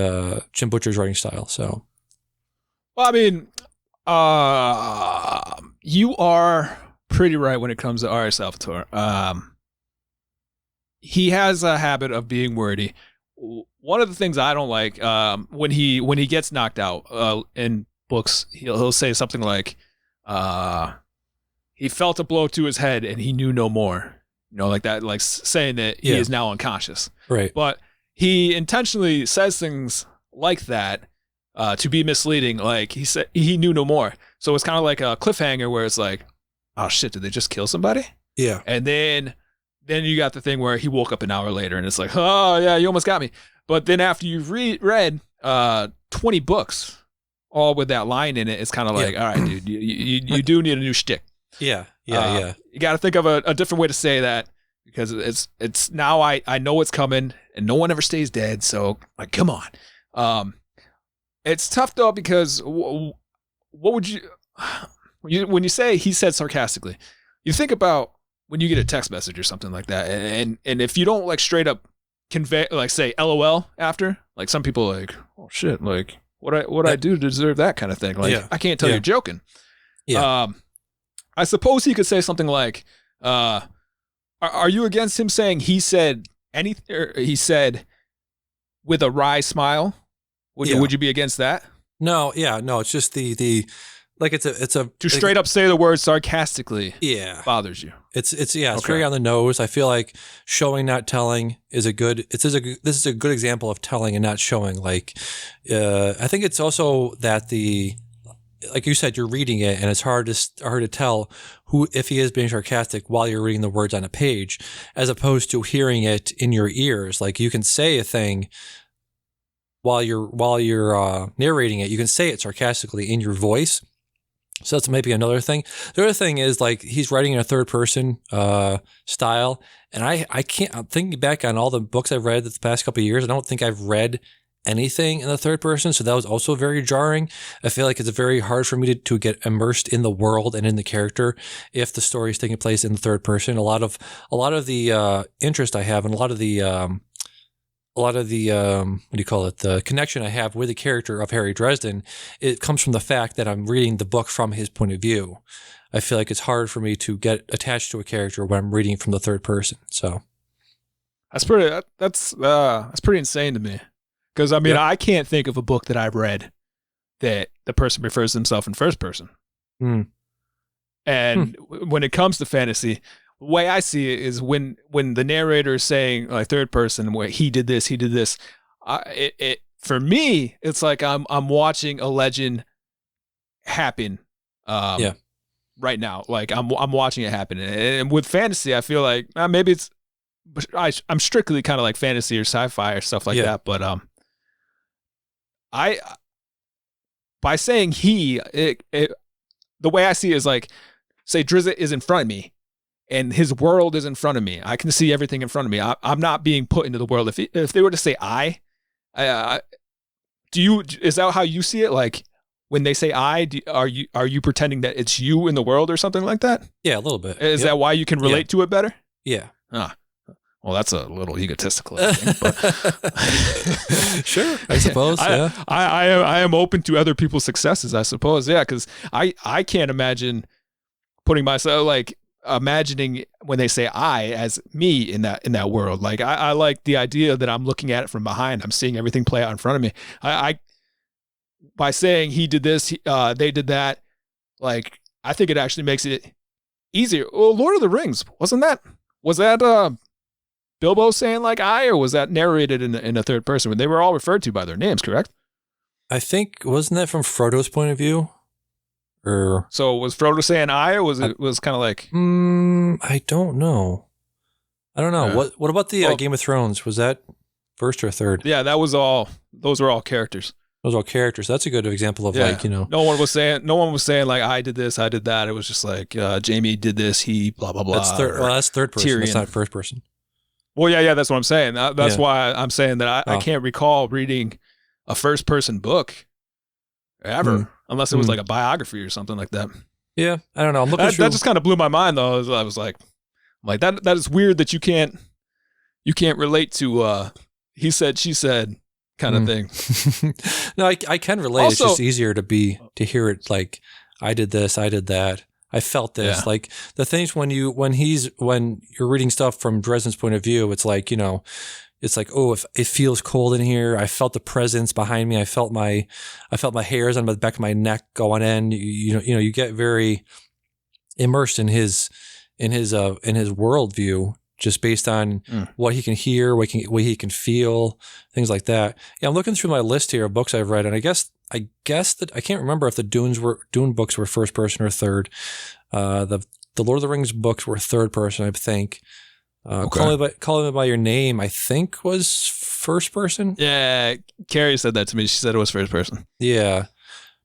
Jim Butcher's writing style. So,
well, I mean, you are pretty right when it comes to R.A. Salvatore. He has a habit of being wordy. One of the things I don't like, when he gets knocked out in books, he'll say something like, he felt a blow to his head and he knew no more. Like that, like saying that he is now unconscious.
Right.
But he intentionally says things like that to be misleading. Like he said he knew no more. So it's kind of like a cliffhanger where it's like, oh shit, did they just kill somebody?
Yeah.
And then you got the thing where he woke up an hour later and it's like, oh yeah, you almost got me. But then after you've read 20 books, all with that line in it, it's kind of like, all right, dude, you do need a new shtick.
Yeah. Yeah.
You got to think of a different way to say that, because it's now I know what's coming, and no one ever stays dead. So like, come on. It's tough though, because what would you when you say he said sarcastically, you think about when you get a text message or something like that, and if you don't like straight up convey, like say LOL after, like some people like, oh shit, like what I do to deserve that kind of thing. Like I can't tell you're joking.
Yeah.
I suppose he could say something like, are you against him saying he said anything? Or he said with a wry smile. Would you be against that?
No. It's just the like it's a
to straight up say the word sarcastically.
Yeah,
bothers you.
It's very on the nose. I feel like showing, not telling is a good. This is a good example of telling and not showing. Like, I think it's also that like you said, you're reading it and it's hard to tell if he is being sarcastic while you're reading the words on a page, as opposed to hearing it in your ears. Like you can say a thing while you're narrating it, you can say it sarcastically in your voice. So that's maybe another thing. The other thing is like he's writing in a third person style, and I can't. I'm thinking back on all the books I've read the past couple of years. I don't think I've read anything in the third person, so that was also very jarring. I feel like it's very hard for me to get immersed in the world and in the character if the story is taking place in the third person. A lot of the interest I have, and a lot of the what do you call it? The connection I have with the character of Harry Dresden, it comes from the fact that I'm reading the book from his point of view. I feel like it's hard for me to get attached to a character when I'm reading from the third person. So
that's pretty insane to me. Because I mean, I can't think of a book that I've read that the person refers to himself in first person. And when it comes to fantasy, the way I see it is when the narrator is saying like third person, where he did this, it for me, it's like I'm watching a legend happen. Right now, like I'm watching it happen. And with fantasy, I feel like maybe I'm strictly kind of like fantasy or sci-fi or stuff like that. But by saying the way I see it is like, say Drizzt is in front of me and his world is in front of me. I can see everything in front of me. I'm not being put into the world. If they were to say is that how you see it? Like when they say are you pretending that it's you in the world or something like that?
Yeah, a little bit.
Is that why you can relate to it better?
Yeah.
Well, that's a little egotistical, I think, but
sure, I suppose.
I am open to other people's successes, I suppose. Yeah, because I can't imagine putting myself, like imagining when they say I as me in that world. Like I like the idea that I'm looking at it from behind. I'm seeing everything play out in front of me. I by saying he did this, they did that. Like I think it actually makes it easier. Well, Lord of the Rings, was that Bilbo saying like or was that narrated in a third person when they were all referred to by their names, correct?
I think, wasn't that from Frodo's point of view? Or
so was Frodo saying or was it was kind of like
I don't know. What about the Game of Thrones? Was that first or third?
Yeah, those were all characters.
Those are all characters. That's a good example of like, you know.
No one was saying like I did this, I did that. It was just like Jamie did this, he blah blah blah.
That's third person.
Tyrion.
That's not first person.
Well, yeah, that's what I'm saying. That's why I'm saying that I can't recall reading a first person book ever, unless it was like a biography or something like that.
Yeah, I don't know. I'm looking
that just kind of blew my mind though. I was like that is weird that you can't relate to he said, she said kind of thing.
No, I can relate. Also, it's just easier to hear it like I did this, I did that. I felt this. Yeah. Like the things when you're reading stuff from Dresden's point of view, it's like, you know, it's like, oh, if it feels cold in here. I felt the presence behind me. I felt my hairs on the back of my neck going in. You know, you get very immersed in his worldview just based on what he can hear, what he can feel, things like that. Yeah, I'm looking through my list here of books I've read, and I guess that I can't remember if the Dune books were first person or third. The Lord of the Rings books were third person, I think. Okay. Call Me by Your Name, I think, was first person.
Yeah, Carrie said that to me. She said it was first person.
Yeah.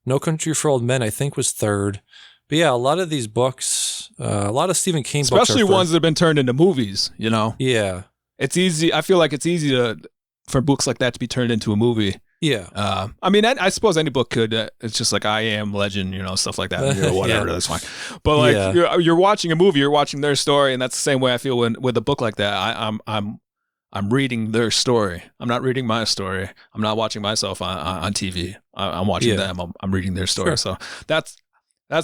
No Country for Old Men, I think, was third. But yeah, a lot of these books, a lot of Stephen King books,
especially ones that have been turned into movies. You know,
yeah,
it's easy. I feel like it's easy for books like that to be turned into a movie.
Yeah.
I mean, I suppose any book could. It's just like I Am Legend, you know, stuff like that, or whatever. That's fine. But like you're watching a movie, you're watching their story, and that's the same way I feel with a book like that. I'm reading their story. I'm not reading my story. I'm not watching myself on TV. I'm watching them. I'm reading their story. Sure. So that's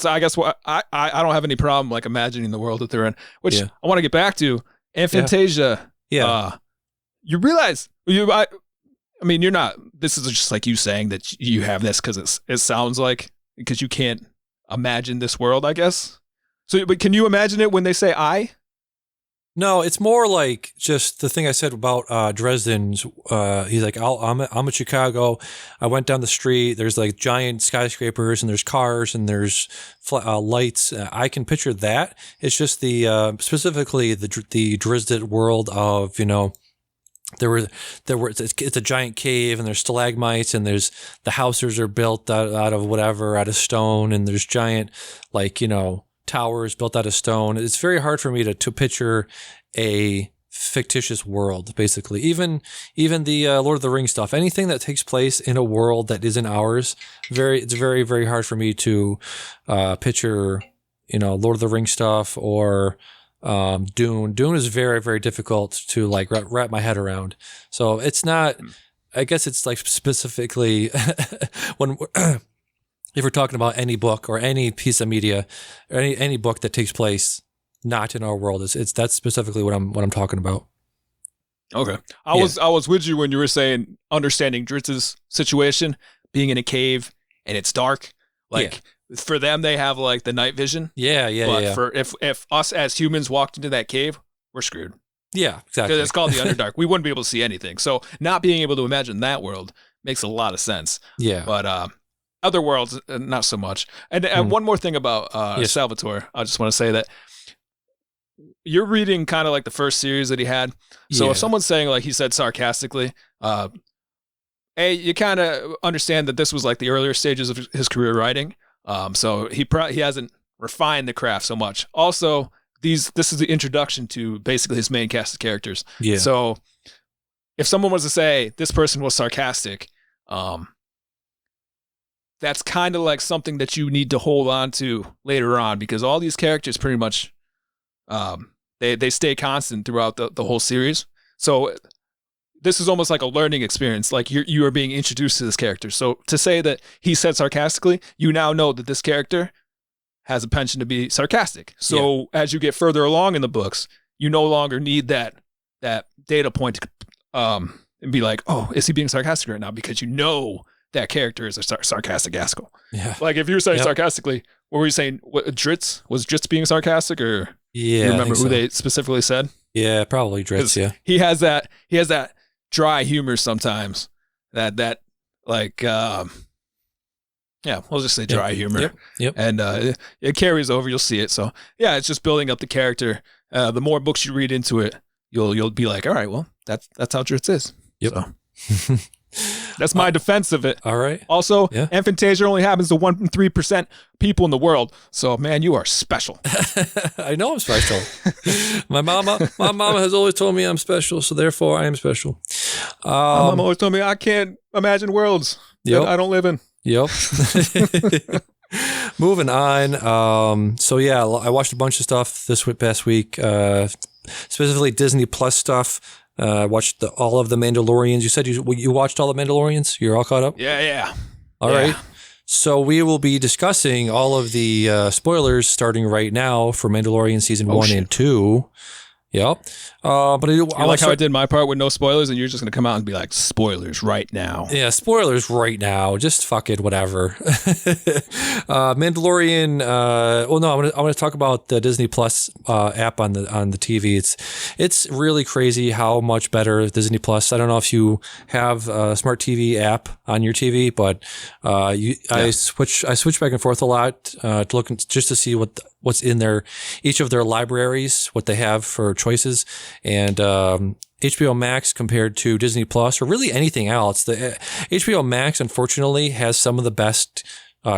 I guess what I don't have any problem like imagining the world that they're in. Which I want to get back to. Aphantasia.
Yeah.
You realize I mean, you're not. This is just like you saying that you have this because it sounds like because you can't imagine this world, I guess. So, but can you imagine it when they say "I"?
No, it's more like just the thing I said about Dresden's. He's like, I'm at Chicago. I went down the street. There's like giant skyscrapers and there's cars and there's lights. I can picture that. It's just the specifically the Dresden world of, you know. There were it's a giant cave and there's stalagmites and there's the houses are built out of stone and there's giant like, you know, towers built out of stone. It's very hard for me to picture a fictitious world, basically. Even the Lord of the Rings stuff, anything that takes place in a world that isn't ours, it's very, very hard for me to picture, you know, Lord of the Rings stuff or Dune is very, very difficult to like wrap my head around. So it's not, I guess it's like specifically when if we're talking about any book or any piece of media or any book that takes place not in our world, that's specifically what I'm talking about.
Okay. I was with you when you were saying understanding Dritz's situation, being in a cave and it's dark. Like for them, they have like the night vision. But for if us as humans walked into that cave, we're screwed.
Yeah, exactly.
Because it's called the Underdark. We wouldn't be able to see anything. So not being able to imagine that world makes a lot of sense.
Yeah.
But other worlds, not so much. And one more thing about Salvatore. I just want to say that you're reading kind of like the first series that he had. So if someone's saying like he said sarcastically, you kind of understand that this was like the earlier stages of his career writing. So he hasn't refined the craft so much. Also, this is the introduction to basically his main cast of characters. Yeah. So if someone was to say this person was sarcastic, that's kind of like something that you need to hold on to later on because all these characters pretty much they stay constant throughout the whole series. So this is almost like a learning experience. Like you are being introduced to this character. So to say that he said sarcastically, you now know that this character has a penchant to be sarcastic. So as you get further along in the books, you no longer need that data point to and be like, oh, is he being sarcastic right now? Because you know that character is a sarcastic asshole. Yeah. Like if you were saying sarcastically, what were you saying? What, Dritz? Was Dritz being sarcastic or you remember who they specifically said?
Yeah, probably Dritz, yeah.
He has that dry humor sometimes. That like we'll just say dry humor. Yep. And it carries over, you'll see it. So yeah, it's just building up the character. The more books you read into it, you'll be like, all right, well, that's how Dritz is.
Yep.
So. That's my defense of it.
All right.
Also, aphantasia only happens to 1 in 3% people in the world. So, man, you are special.
I know I'm special. My mama has always told me I'm special, so therefore I am special.
My mama always told me I can't imagine worlds that I don't live in.
Yep. Moving on. So yeah, I watched a bunch of stuff this past week, specifically Disney Plus stuff. Watched all of the Mandalorians. You said you watched all the Mandalorians? You're all caught up?
Yeah.
All right. So we will be discussing all of the spoilers starting right now for Mandalorian season 1 and 2. Yep. But I
like how I did my part with no spoilers, and you're just going to come out and be like, spoilers right now.
Yeah, spoilers right now. Just fuck it, whatever. Mandalorian. Well, no, I'm going to talk about the Disney Plus app on the TV. It's really crazy how much better Disney Plus. I don't know if you have a smart TV app on your TV, but I switch back and forth a lot to look just to see what's in each of their libraries, what they have for choices. And HBO Max compared to Disney Plus or really anything else, the HBO Max unfortunately has some of the best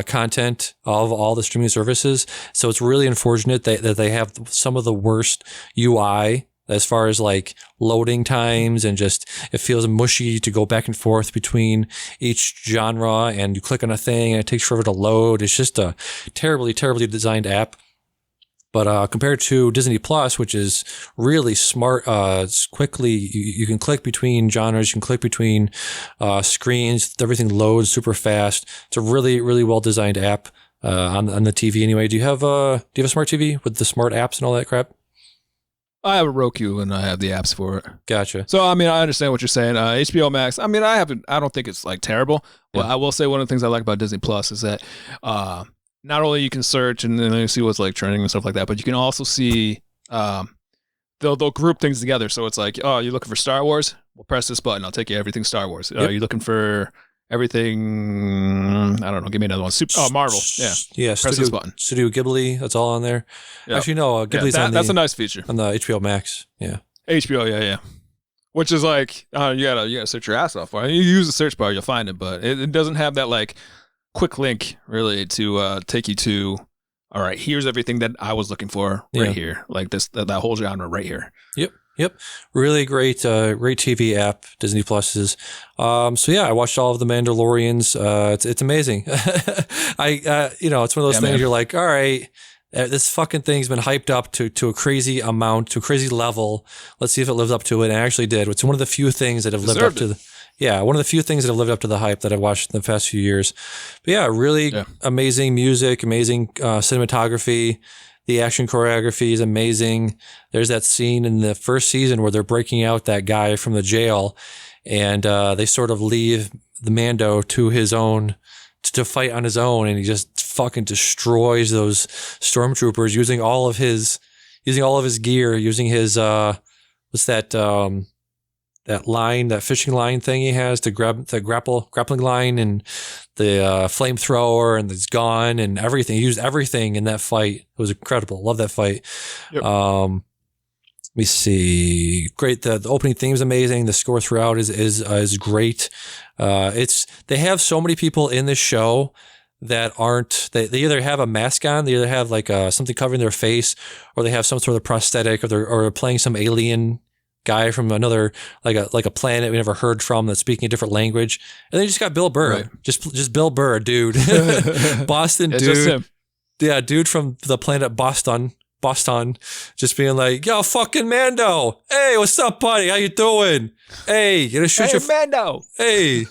content of all the streaming services. So it's really unfortunate that they have some of the worst UI as far as like loading times, and just it feels mushy to go back and forth between each genre, and you click on a thing and it takes forever to load. It's just a terribly, terribly designed app. But compared to Disney Plus, which is really smart, quickly you can click between genres, you can click between screens, everything loads super fast. It's a really, really well designed app on the TV. Anyway, do you have a smart TV with the smart apps and all that crap?
I have a Roku and I have the apps for it.
Gotcha.
So I mean, I understand what you're saying. HBO Max. I mean, I don't think it's like terrible. But I will say one of the things I like about Disney Plus is that not only you can search and then you see what's like trending and stuff like that, but you can also see they'll group things together. So it's like, oh, you're looking for Star Wars? Well, press this button. I'll take you everything Star Wars. Yep. You're looking for everything, I don't know, give me another one. Marvel. Yeah.
Yeah.
Press this button.
Studio Ghibli, that's all on there. Yep. Actually, no, Ghibli's
that's a nice feature.
On the HBO Max. Yeah.
HBO, yeah. Which is like, you gotta search your ass off for it. You use the search bar, you'll find it, but it doesn't have that like quick link really to take you to, all right, here's everything that I was looking for right here. Like that whole genre right here.
Yep. Really great TV app, Disney Plus is. So yeah, I watched all of the Mandalorians. It's amazing. It's one of those things you're like, all right, this fucking thing's been hyped up to a crazy amount, to a crazy level. Let's see if it lives up to it. And it actually did. It's one of the few things that have lived up to one of the few things that have lived up to the hype that I've watched in the past few years. But yeah, really amazing music, amazing cinematography. The action choreography is amazing. There's that scene in the first season where they're breaking out that guy from the jail, and they sort of leave the Mando to his own, to fight on his own, and he just fucking destroys those stormtroopers using all of his gear, using his what's that that line, that fishing line thing he has to grab the grappling line, and the flamethrower and his gun and everything. He used everything in that fight. It was incredible. Love that fight. Yep. Let me see. Great. The opening theme is amazing. The score throughout is great. They have so many people in this show that aren't, they either have a mask on, they either have like something covering their face, or they have some sort of prosthetic, or they're playing some alien guy from another, like a planet we never heard from, that's speaking a different language. And they just got Bill Burr, right. just Bill Burr, dude. Boston dude. Just him. Yeah, dude from the planet Boston, just being like, yo, fucking Mando. Hey, what's up, buddy? How you doing? Hey, you gonna shoot your
Mando.
Hey.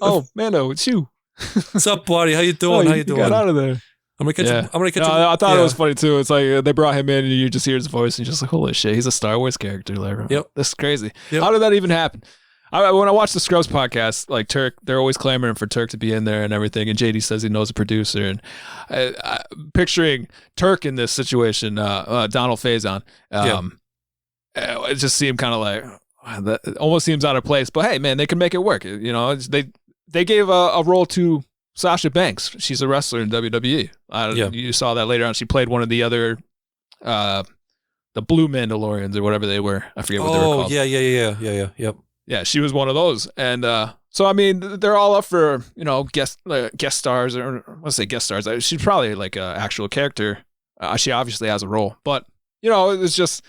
Oh, Mando, it's you.
What's up, buddy? How you doing? How you doing?
Got out of there.
I'm gonna catch him.
I thought it was funny too. It's like they brought him in and you just hear his voice and you're just like, holy shit, he's a Star Wars character. Like, yep. This is crazy. Yep. How did that even happen? When I watch the Scrubs podcast, like Turk, they're always clamoring for Turk to be in there and everything. And JD says he knows a producer. And I picturing Turk in this situation, Donald Faison, it just seemed kind of like, that almost seems out of place. But hey, man, they can make it work. You know, they gave a role to Sasha Banks. She's a wrestler in WWE. You saw that later on. She played one of the other, the Blue Mandalorians or whatever they were. I forget what they were called.
Oh, yeah. Yep.
Yeah, she was one of those. And so, I mean, they're all up for, guest stars, or let's say guest stars. She's probably like an actual character. She obviously has a role. But, it's just,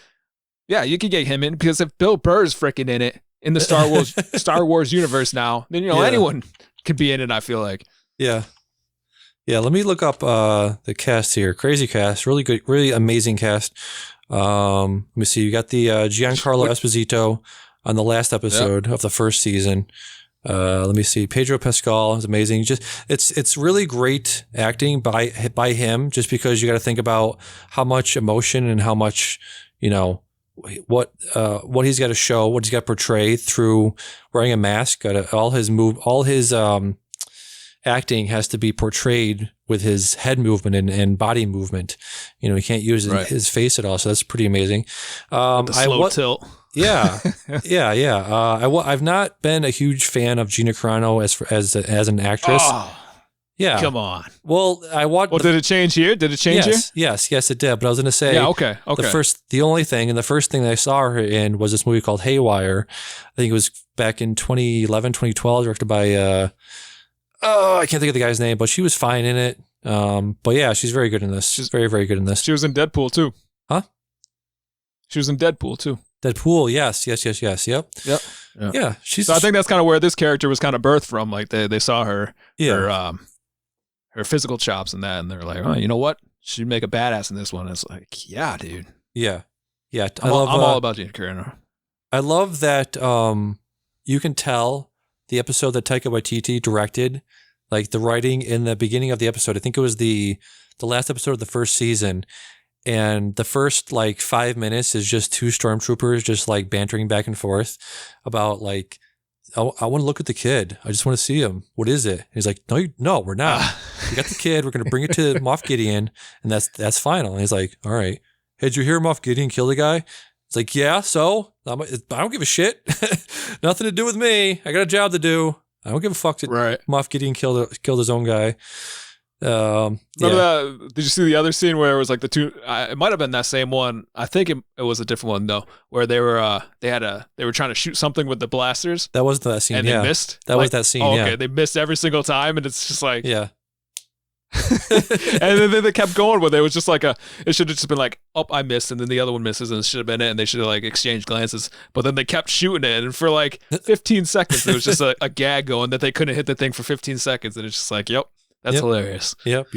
you could get him in, because if Bill Burr's freaking in it, in the Star Wars universe now, then, anyone could be in it, I feel like.
Yeah. Let me look up the cast here. Crazy cast, really good, really amazing cast. Let me see. You got the Giancarlo Esposito on the last episode of the first season. Let me see. Pedro Pascal is amazing. Just it's really great acting by him. Just because you got to think about how much emotion and how much what he's got to show, what he's got to portray through wearing a mask. All his acting has to be portrayed with his head movement and body movement. He can't use his face at all. So that's pretty amazing.
The slow tilt.
Yeah. I've not been a huge fan of Gina Carano as an actress.
Oh, yeah. Come on.
Well, I watched.
Well, did it change here? Did it change here?
Yes, it did. But I was going to say,
okay.
The first thing that I saw her in was this movie called Haywire. I think it was back in 2011, 2012, directed by I can't think of the guy's name, but she was fine in it. But yeah, she's very good in this. She's very, very good in this.
She was in Deadpool too.
Huh?
She was in Deadpool too.
Deadpool, yes. Yep. Yeah.
So I think that's kind of where this character was kind of birthed from. Like they saw her physical chops and that, and they're like, oh, you know what? She'd make a badass in this one. It's like, yeah, dude.
Yeah.
I'm all about Gina Carano.
I love that you can tell the episode that Taika Waititi directed, like the writing in the beginning of the episode. I think it was the last episode of the first season. And the first like 5 minutes is just two stormtroopers just like bantering back and forth about like, I want to look at the kid. I just want to see him. What is it? He's like, no, we're not. We got the kid. We're going to bring it to Moff Gideon, and that's final. And he's like, all right. Hey, did you hear Moff Gideon kill the guy? It's like, yeah, so? I don't give a shit. Nothing to do with me. I got a job to do. I don't give a fuck that Moff Gideon killed his own guy.
Remember that? Did you see the other scene where it was like the two? It might have been that same one. I think it was a different one though, where they were trying to shoot something with the blasters.
That wasn't that scene.
And they missed.
That was that scene.
Okay, they missed every single time, and it's just like
yeah.
And then they kept going with it. It was just like it should have just been like, oh, I missed, and then the other one misses, and it should have been it, and they should have like exchanged glances. But then they kept shooting it, and for like 15 seconds, it was just a gag going that they couldn't hit the thing for 15 seconds, and it's just like, yep. That's hilarious.
Yep.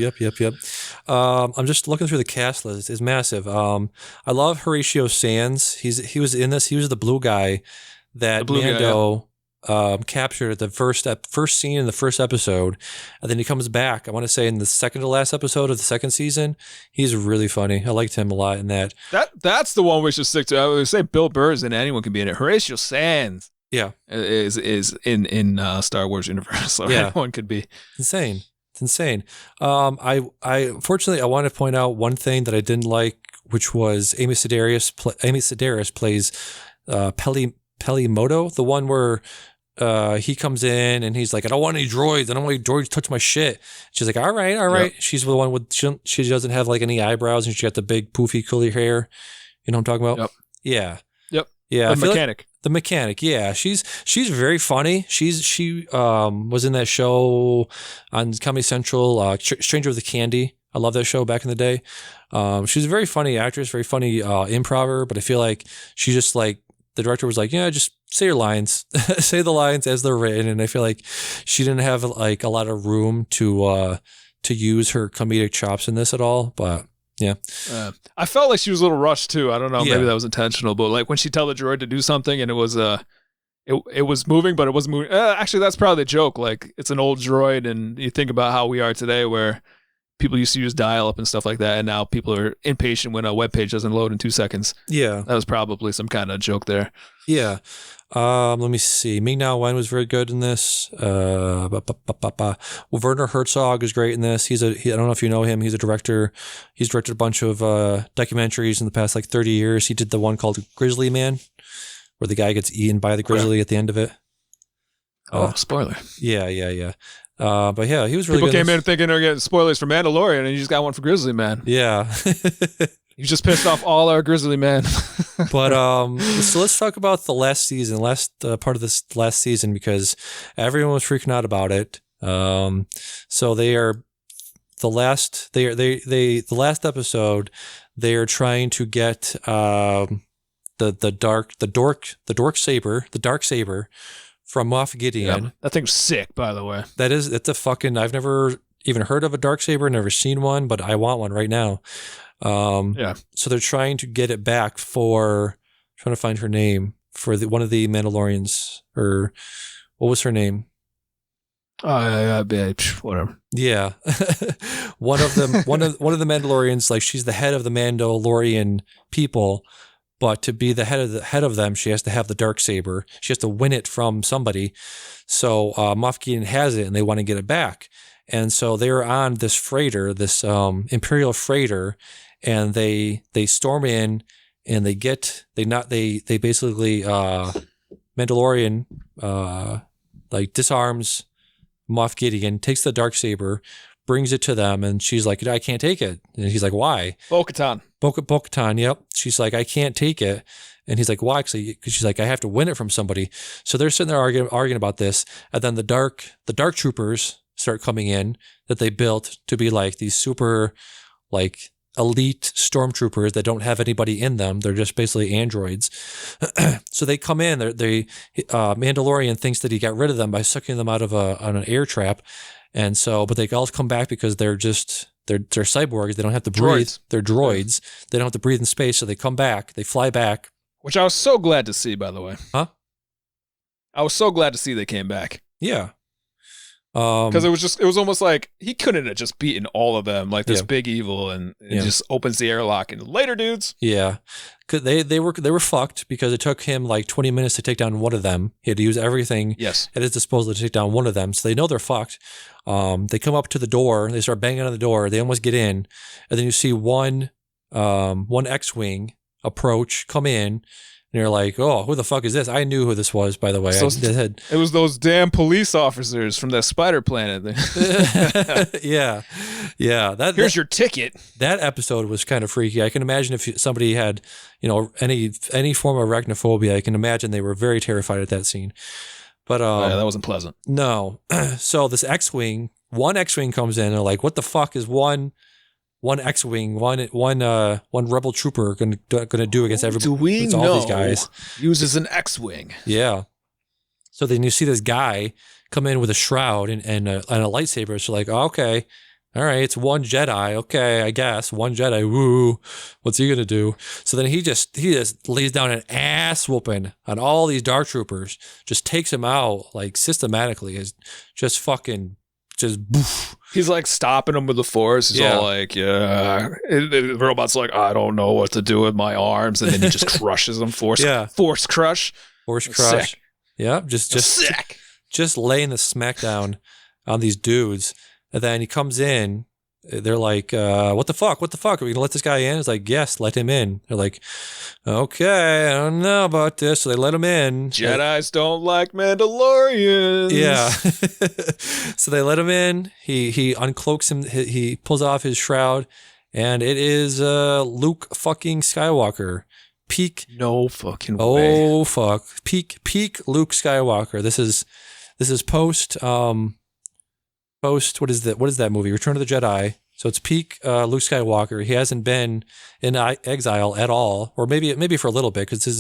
I'm just looking through the cast list. It's massive. I love Horatio Sands. He was in this. He was the blue guy that Mando captured at the first scene in the first episode, and then he comes back. I want to say in the second to last episode of the second season. He's really funny. I liked him a lot in that.
That's the one we should stick to. I would say Bill Burr and anyone can be in it. Horatio Sands.
Yeah,
is in Star Wars universe. So anyone could be.
Insane. It's insane. I unfortunately I want to point out one thing that I didn't like, which was Amy Sedaris plays Pelimoto, the one where he comes in and he's like, I don't want any droids. I don't want any droids to touch my shit. She's like, all right. Yep. She's the one with she doesn't have like any eyebrows and she got the big poofy curly hair. You know what I'm talking about?
Yep.
Yeah.
Yep.
Yeah.
The mechanic.
The mechanic, yeah, she's very funny. She was in that show on Comedy Central, Stranger with the Candy. I love that show back in the day. She's a very funny actress, very funny improver. But I feel like she just like the director was like, yeah, just say your lines, say the lines as they're written. And I feel like she didn't have like a lot of room to use her comedic chops in this at all. But yeah.
I felt like she was a little rushed too. I don't know. Maybe that was intentional, but like when she tell the droid to do something and it was it was moving, but it wasn't moving. Actually, that's probably the joke. Like it's an old droid, and you think about how we are today, where people used to use dial-up and stuff like that, and now people are impatient when a web page doesn't load in 2 seconds.
Yeah,
that was probably some kind of joke there.
Yeah. Let me see. Ming-Na Wen was very good in this. Werner Herzog is great in this. I don't know if you know him. He's a director. He's directed a bunch of documentaries in the past like 30 years. He did the one called Grizzly Man, where the guy gets eaten by the grizzly at the end of it.
Spoiler.
Yeah. But yeah, he was really
good. People
came
in thinking they're getting spoilers for Mandalorian, and you just got one for Grizzly Man.
Yeah.
You just pissed off all our Grizzly men.
But so let's talk about the last season, part of this last season, because everyone was freaking out about it. So the last episode, they are trying to get the dark saber from Moff Gideon.
Yeah, that thing's sick, by the way.
It's a fucking. I've never even heard of a dark saber, never seen one, but I want one right now. So they're trying to get it back trying to find her name for one of the Mandalorians, or what was her name?
Whatever.
Yeah. one of the Mandalorians, like she's the head of the Mandalorian people, but to be the head of them, she has to have the darksaber. She has to win it from somebody. So Moff Gideon has it, and they want to get it back. And so they're on this freighter, this Imperial freighter, and they storm in, and they basically Mandalorian like disarms Moff Gideon, takes the darksaber, brings it to them, and she's like, I can't take it. And he's like, why? Bo-Katan, yep. She's like, I can't take it. And he's like, why? Because she's like, I have to win it from somebody. So they're sitting there arguing about this. And then the dark troopers, start coming in that they built to be like these super like elite stormtroopers that don't have anybody in them. They're just basically androids. So they come in. Mandalorian thinks that he got rid of them by sucking them out of an air trap, and so but they all come back because they're cyborgs. They don't have to breathe. They're droids. They don't have to breathe in space, so they come back. They fly back.
Which I was so glad to see, by the way.
Huh?
I was so glad to see they came back.
Yeah.
Because it was almost like he couldn't have just beaten all of them like this big evil, and it just opens the airlock and later, dudes.
Yeah, they were fucked because it took him like 20 minutes to take down one of them. He had to use everything at his disposal to take down one of them. So they know they're fucked. They come up to the door. They start banging on the door. They almost get in, and then you see one X-wing come in. And you're like, oh, who the fuck is this? I knew who this was, by the way.
It was those damn police officers from that spider planet thing.
Yeah.
Here's your ticket.
That episode was kind of freaky. I can imagine if somebody had, any form of arachnophobia, I can imagine they were very terrified at that scene. But
that wasn't pleasant.
No. So this one X-wing comes in. And they're like, what the fuck is one X-wing, one rebel trooper gonna do against everybody?
Do we know
all these guys
uses an X-wing?
Yeah. So then you see this guy come in with a shroud and a lightsaber. So like, oh, okay, all right, it's one Jedi. Okay, I guess one Jedi. Woo, what's he gonna do? So then he just lays down an ass whooping on all these Dark Troopers. Just takes them out like systematically. Is just fucking. Just boof.
He's like stopping them with the Force. He's all like, yeah. The robot's like, I don't know what to do with my arms. And then he just crushes them. Force crush.
Force crush.
Sick.
Yeah. Just laying the smackdown on these dudes. And then he comes in. They're like, what the fuck? What the fuck? Are we going to let this guy in? It's like, yes, let him in. They're like, okay, I don't know about this. So they let him in.
Jedis don't like Mandalorians.
Yeah. So they let him in. He uncloaks him. He pulls off his shroud. And it is Luke fucking Skywalker. Peak.
No fucking way.
Oh, fuck. Peak Luke Skywalker. This is post... what is that movie? Return of the Jedi. So it's peak Luke Skywalker. He hasn't been in exile at all, or maybe for a little bit, because this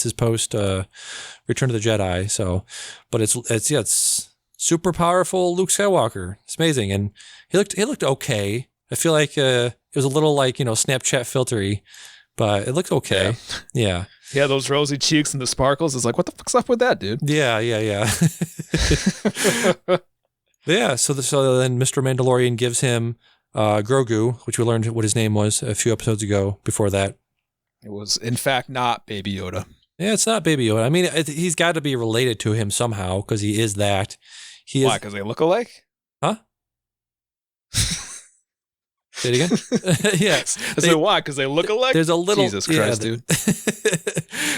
is post Return of the Jedi. So, but it's super powerful Luke Skywalker. It's amazing, and he looked okay. I feel like it was a little like Snapchat filtery, but it looked okay. Yeah.
Yeah, those rosy cheeks and the sparkles. It's like, what the fuck's up with that, dude?
Yeah. Yeah, so then Mr. Mandalorian gives him Grogu, which we learned what his name was a few episodes ago before that.
It was, in fact, not Baby Yoda.
Yeah, it's not Baby Yoda. I mean, he's got to be related to him somehow because he is that.
Why, because they look alike?
Huh? Say it again? Yes.
Why? Because they look alike?
There's a little...
Jesus Christ, dude.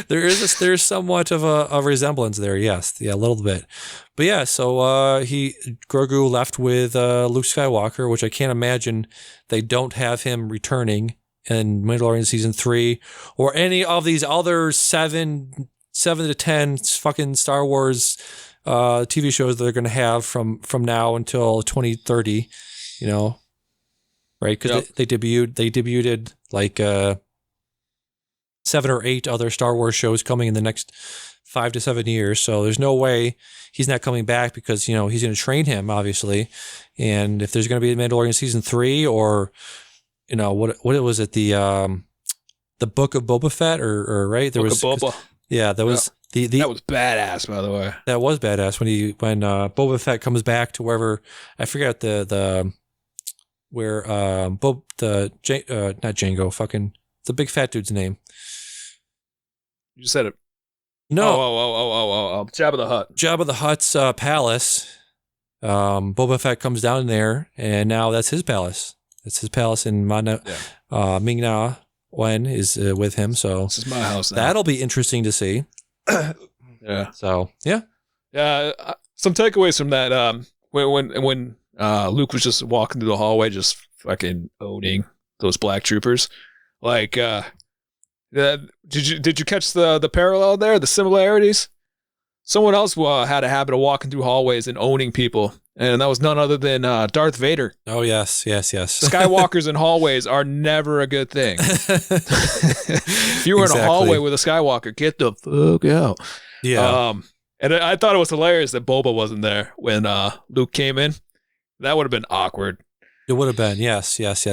There's somewhat of a resemblance there, yes. Yeah, a little bit. But yeah, so Grogu left with Luke Skywalker, which I can't imagine they don't have him returning in Mandalorian Season 3 or any of these other 7 to 10 fucking Star Wars TV shows that they're going to have from now until 2030, right? Because they debuted like 7 or 8 other Star Wars shows coming in the next 5 to 7 years. So there's no way he's not coming back because, he's going to train him, obviously. And if there's going to be a Mandalorian Season 3 or, what was it? The Book of Boba Fett or right? There was
Boba.
Yeah, that was
that was badass, by the way.
That was badass when Boba Fett comes back to wherever, I forget not Django, fucking the big fat dude's name.
You just said it.
No.
Jabba the Hutt.
Jabba the Hutt's palace. Boba Fett comes down there, and now that's his palace. It's his palace in Ming-Na Wen is with him. So
this is my house now.
That'll be interesting to see.
Yeah.
So yeah.
Yeah. Some takeaways from that. When Luke was just walking through the hallway, just fucking owning those black troopers, like. Did you catch the parallel there, the similarities? Someone else had a habit of walking through hallways and owning people And that was none other than Darth Vader.
Oh, yes.
Skywalkers in hallways are never a good thing. If you were in a hallway with a Skywalker, get the fuck out.
Yeah.
And I thought it was hilarious that Boba wasn't there when Luke came in. That would have been awkward.
It would have been. Yes.
Like,
Hey,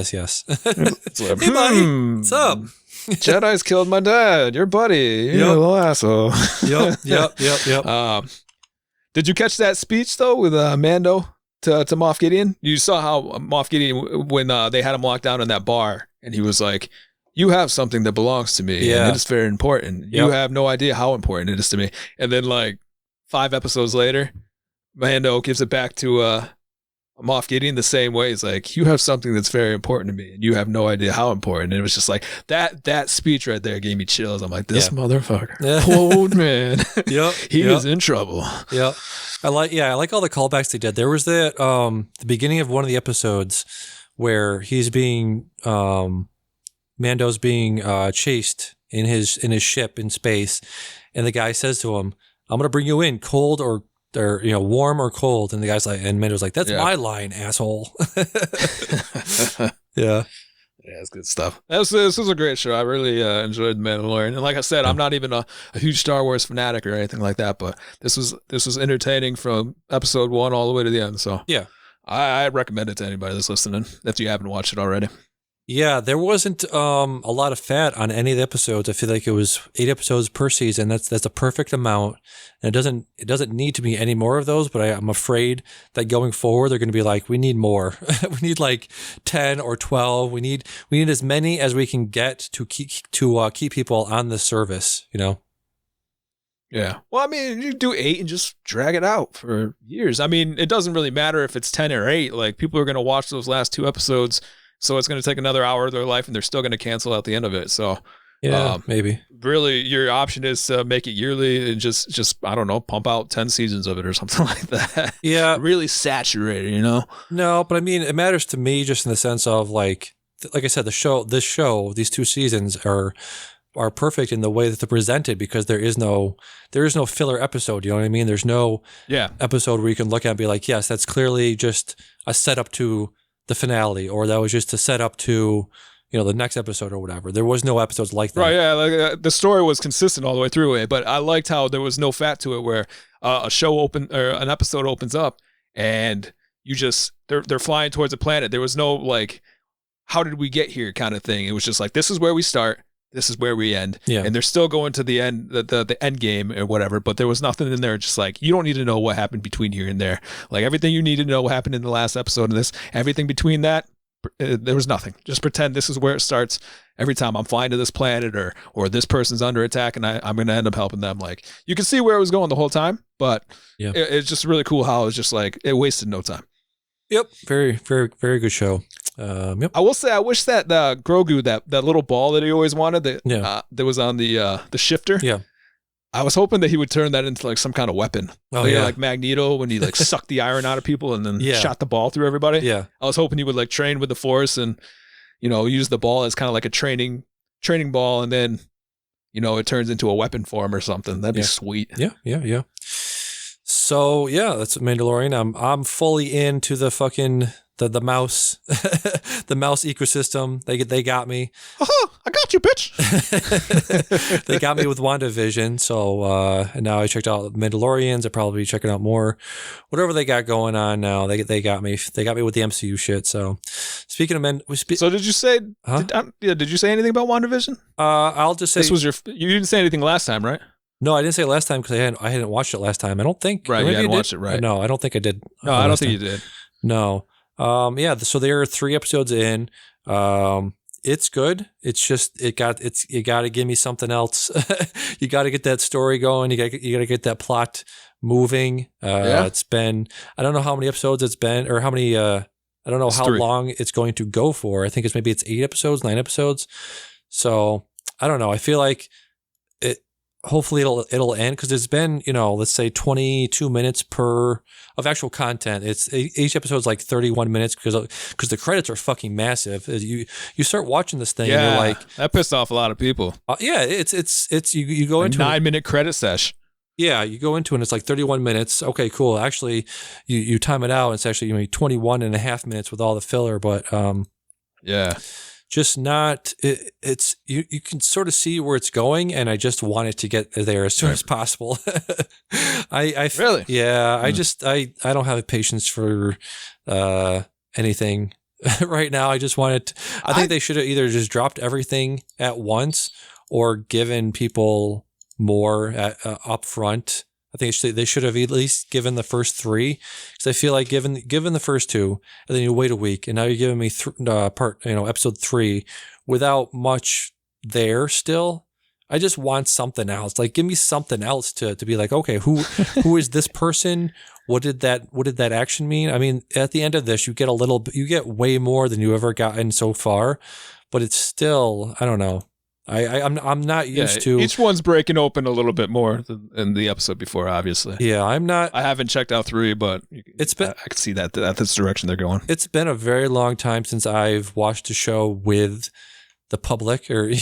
buddy. What's up?
Jedi's killed my dad. Your buddy. You're a little asshole.
Yep.
Did you catch that speech, though, with Mando to Moff Gideon? You saw how Moff Gideon, when they had him locked down in that bar, and he was like, you have something that belongs to me, and it is very important. You have no idea how important it is to me. And then, like, 5 episodes later, Mando gives it back to Moff Gideon the same way. He's like, you have something that's very important to me, and you have no idea how important. And it was just like, that speech right there gave me chills. I'm like, this motherfucker, old man, he is in trouble.
Yep. I like all the callbacks they did. There was the beginning of one of the episodes where he's being Mando's being chased in his ship in space, and the guy says to him, I'm gonna bring you in cold or warm or cold. And the guy's like, and Mando's like, that's my line, asshole. Yeah,
it's good stuff. This was a great show. I really enjoyed The Mandalorian. And like I said, I'm not even a huge Star Wars fanatic or anything like that, but this was entertaining from episode 1 all the way to the end. So
yeah,
I recommend it to anybody that's listening if you haven't watched it already.
Yeah, there wasn't a lot of fat on any of the episodes. I feel like it was 8 episodes per season. That's a perfect amount. And it doesn't need to be any more of those, but I'm afraid that going forward they're going to be like, we need more. We need like 10 or 12. We need as many as we can get to keep people on the service, you know.
Yeah. Well, I mean, you do 8 and just drag it out for years. I mean, it doesn't really matter if it's 10 or 8. Like, people are going to watch those last 2 episodes. So it's going to take another hour of their life, and they're still going to cancel out the end of it. So,
maybe.
Really, your option is to make it yearly and just I don't know, pump out 10 seasons of it or something like that.
Yeah,
really saturated, you know.
No, but I mean, it matters to me just in the sense of like I said, these 2 seasons are perfect in the way that they're presented because there is no filler episode. You know what I mean? There's no episode where you can look at and be like, yes, that's clearly just a setup to the finale, or that was just a setup to, the next episode or whatever. There was no episodes like that.
Right, yeah. Like, the story was consistent all the way through it, but I liked how there was no fat to it where an episode opens up and they're flying towards a planet. There was no like, how did we get here kind of thing. It was just like, this is where we start. This is where we end. Yeah. And they're still going to the end, the end game or whatever, but there was nothing in there just like, you don't need to know what happened between here and there. Like, everything you need to know what happened in the last episode of this, everything between that, there was nothing. Just pretend this is where it starts. Every time I'm flying to this planet or this person's under attack and I'm going to end up helping them. Like, you can see where it was going the whole time, but it's just really cool how it's just like, it wasted no time.
Yep. Very, very, very good show. Yep.
I will say, I wish that Grogu, that little ball that he always wanted, that was on the shifter.
Yeah.
I was hoping that he would turn that into like some kind of weapon. Like Magneto when he like sucked the iron out of people and then shot the ball through everybody.
Yeah.
I was hoping he would like train with the Force and, use the ball as kind of like a training ball, and then, it turns into a weapon for him or something. That'd be sweet.
Yeah. So that's Mandalorian. I'm fully into the fucking the mouse, the mouse ecosystem. They got me.
I got you, bitch.
They got me with WandaVision. So and now I checked out Mandalorians. I'll probably be checking out more, whatever they got going on now. They got me. They got me with the MCU shit. So speaking of
so did you say? Did you say anything about WandaVision?
I'll just say
this was you didn't say anything last time, right?
No, I didn't say it last time because I hadn't watched it last time. I don't think.
Right, you hadn't watched it, right?
No, I don't think I did.
No, I don't think you did.
No. So there are 3 episodes in. It's good. It's just you got to give me something else. You got to get that story going. You got to get that plot moving. It's been, I don't know how many episodes it's been, or how many. I don't know how
3.
long it's going to go for. I think it's 8 episodes, 9 episodes. So I don't know. I feel like hopefully it'll end because there's been, let's say 22 minutes of actual content. It's each episode's like 31 minutes because the credits are fucking massive. You start watching this thing and you're like,
that pissed off a lot of people.
It's you go into
9-minute credit sesh.
Yeah, you go into it and it's like 31 minutes. Okay, cool. Actually, you time it out. It's actually 21 and a half minutes with all the filler, but
yeah,
just not. It's you can sort of see where it's going, and I just want it to get there as soon as possible. I
really,
yeah. I don't have patience for anything right now. I just want it. I think they should have either just dropped everything at once or given people more up front. I think they should have at least given the first 3, because I feel like given the first 2, and then you wait a week, and now you're giving me episode 3 without much there still. I just want something else. Like, give me something else to be like, okay, who is this person? What did that action mean? I mean, at the end of this, you get way more than you ever gotten so far, but it's still, I don't know. I'm not used to.
Each one's breaking open a little bit more than the episode before, obviously.
Yeah, I'm not.
I haven't checked out 3, but I can see that that's the direction they're going.
It's been a very long time since I've watched a show with the public, or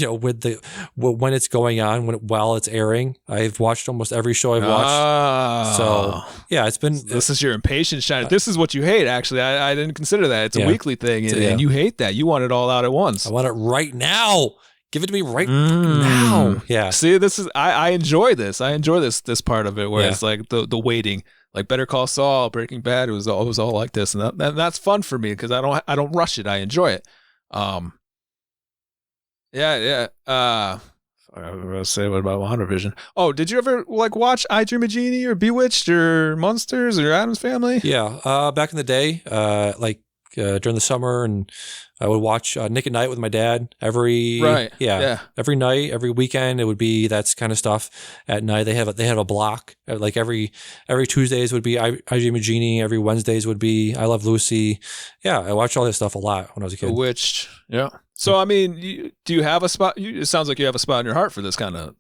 when it's going on, while it's airing. I've watched almost every show I've watched. So yeah, it's been.
This is your impatience, Shiner. This is what you hate. Actually, I didn't consider that. It's a weekly thing, and you hate that. You want it all out at once.
I want it right now. Give it to me right now. Yeah.
See, this is I enjoy this. I enjoy this part of it where it's like the waiting. Like Better Call Saul, Breaking Bad, it was all like this, and that's fun for me because I don't rush it. I enjoy it. Yeah. I was gonna say, what about WandaVision? Oh, did you ever watch I Dream of Jeannie or Bewitched or Monsters or Addams Family?
Yeah. Back in the day, during the summer, and I would watch Nick at Night with my dad every night, every weekend. It would be that kind of stuff at night. They have a block, like every Tuesdays would be I Dream of Jeannie. Every Wednesdays would be I Love Lucy. Yeah, I watched all this stuff a lot when I was a kid.
Bewitched. Yeah. So I mean, do you have a spot? It sounds like you have a spot in your heart for this kind of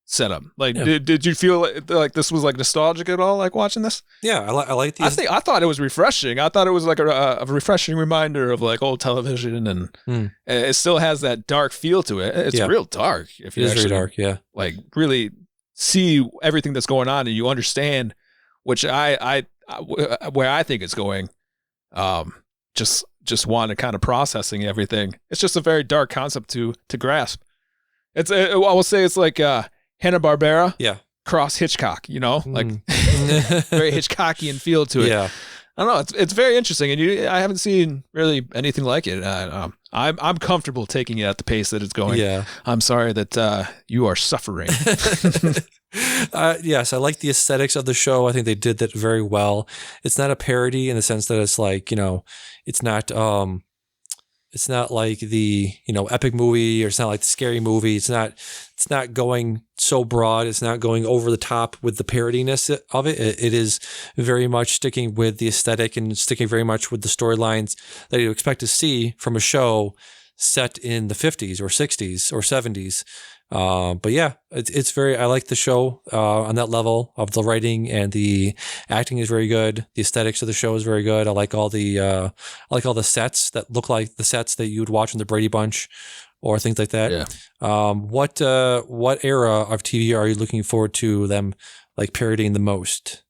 setup. Like, did you feel like this was like nostalgic at all, like watching this?
Yeah, I like these.
I thought it was refreshing. I thought it was like a refreshing reminder of like old television, and it still has that dark feel to it. It's real dark. If you actually,
very dark, yeah.
Like really see everything that's going on, and you understand, which I where I think it's going. Just want to kind of processing everything. It's just a very dark concept to grasp. I will say it's like Hanna-Barbera, cross Hitchcock, like very Hitchcockian feel to it.
Yeah,
I don't know. It's very interesting, and I haven't seen really anything like it. I'm comfortable taking it at the pace that it's going.
Yeah,
I'm sorry that you are suffering.
Yes, I like the aesthetics of the show. I think they did that very well. It's not a parody in the sense that it's like, it's not like the, epic movie, or it's not like the scary movie. It's not going so broad. It's not going over the top with the parodiness of it. It is very much sticking with the aesthetic and sticking very much with the storylines that you expect to see from a show set in the 50s or 60s or 70s. But yeah, it's I like the show on that level of the writing, and the acting is very good. The aesthetics of the show is very good. I like all the sets that look like the sets that you'd watch in the Brady Bunch or things like that.
Yeah.
What era of TV are you looking forward to them like parodying the most?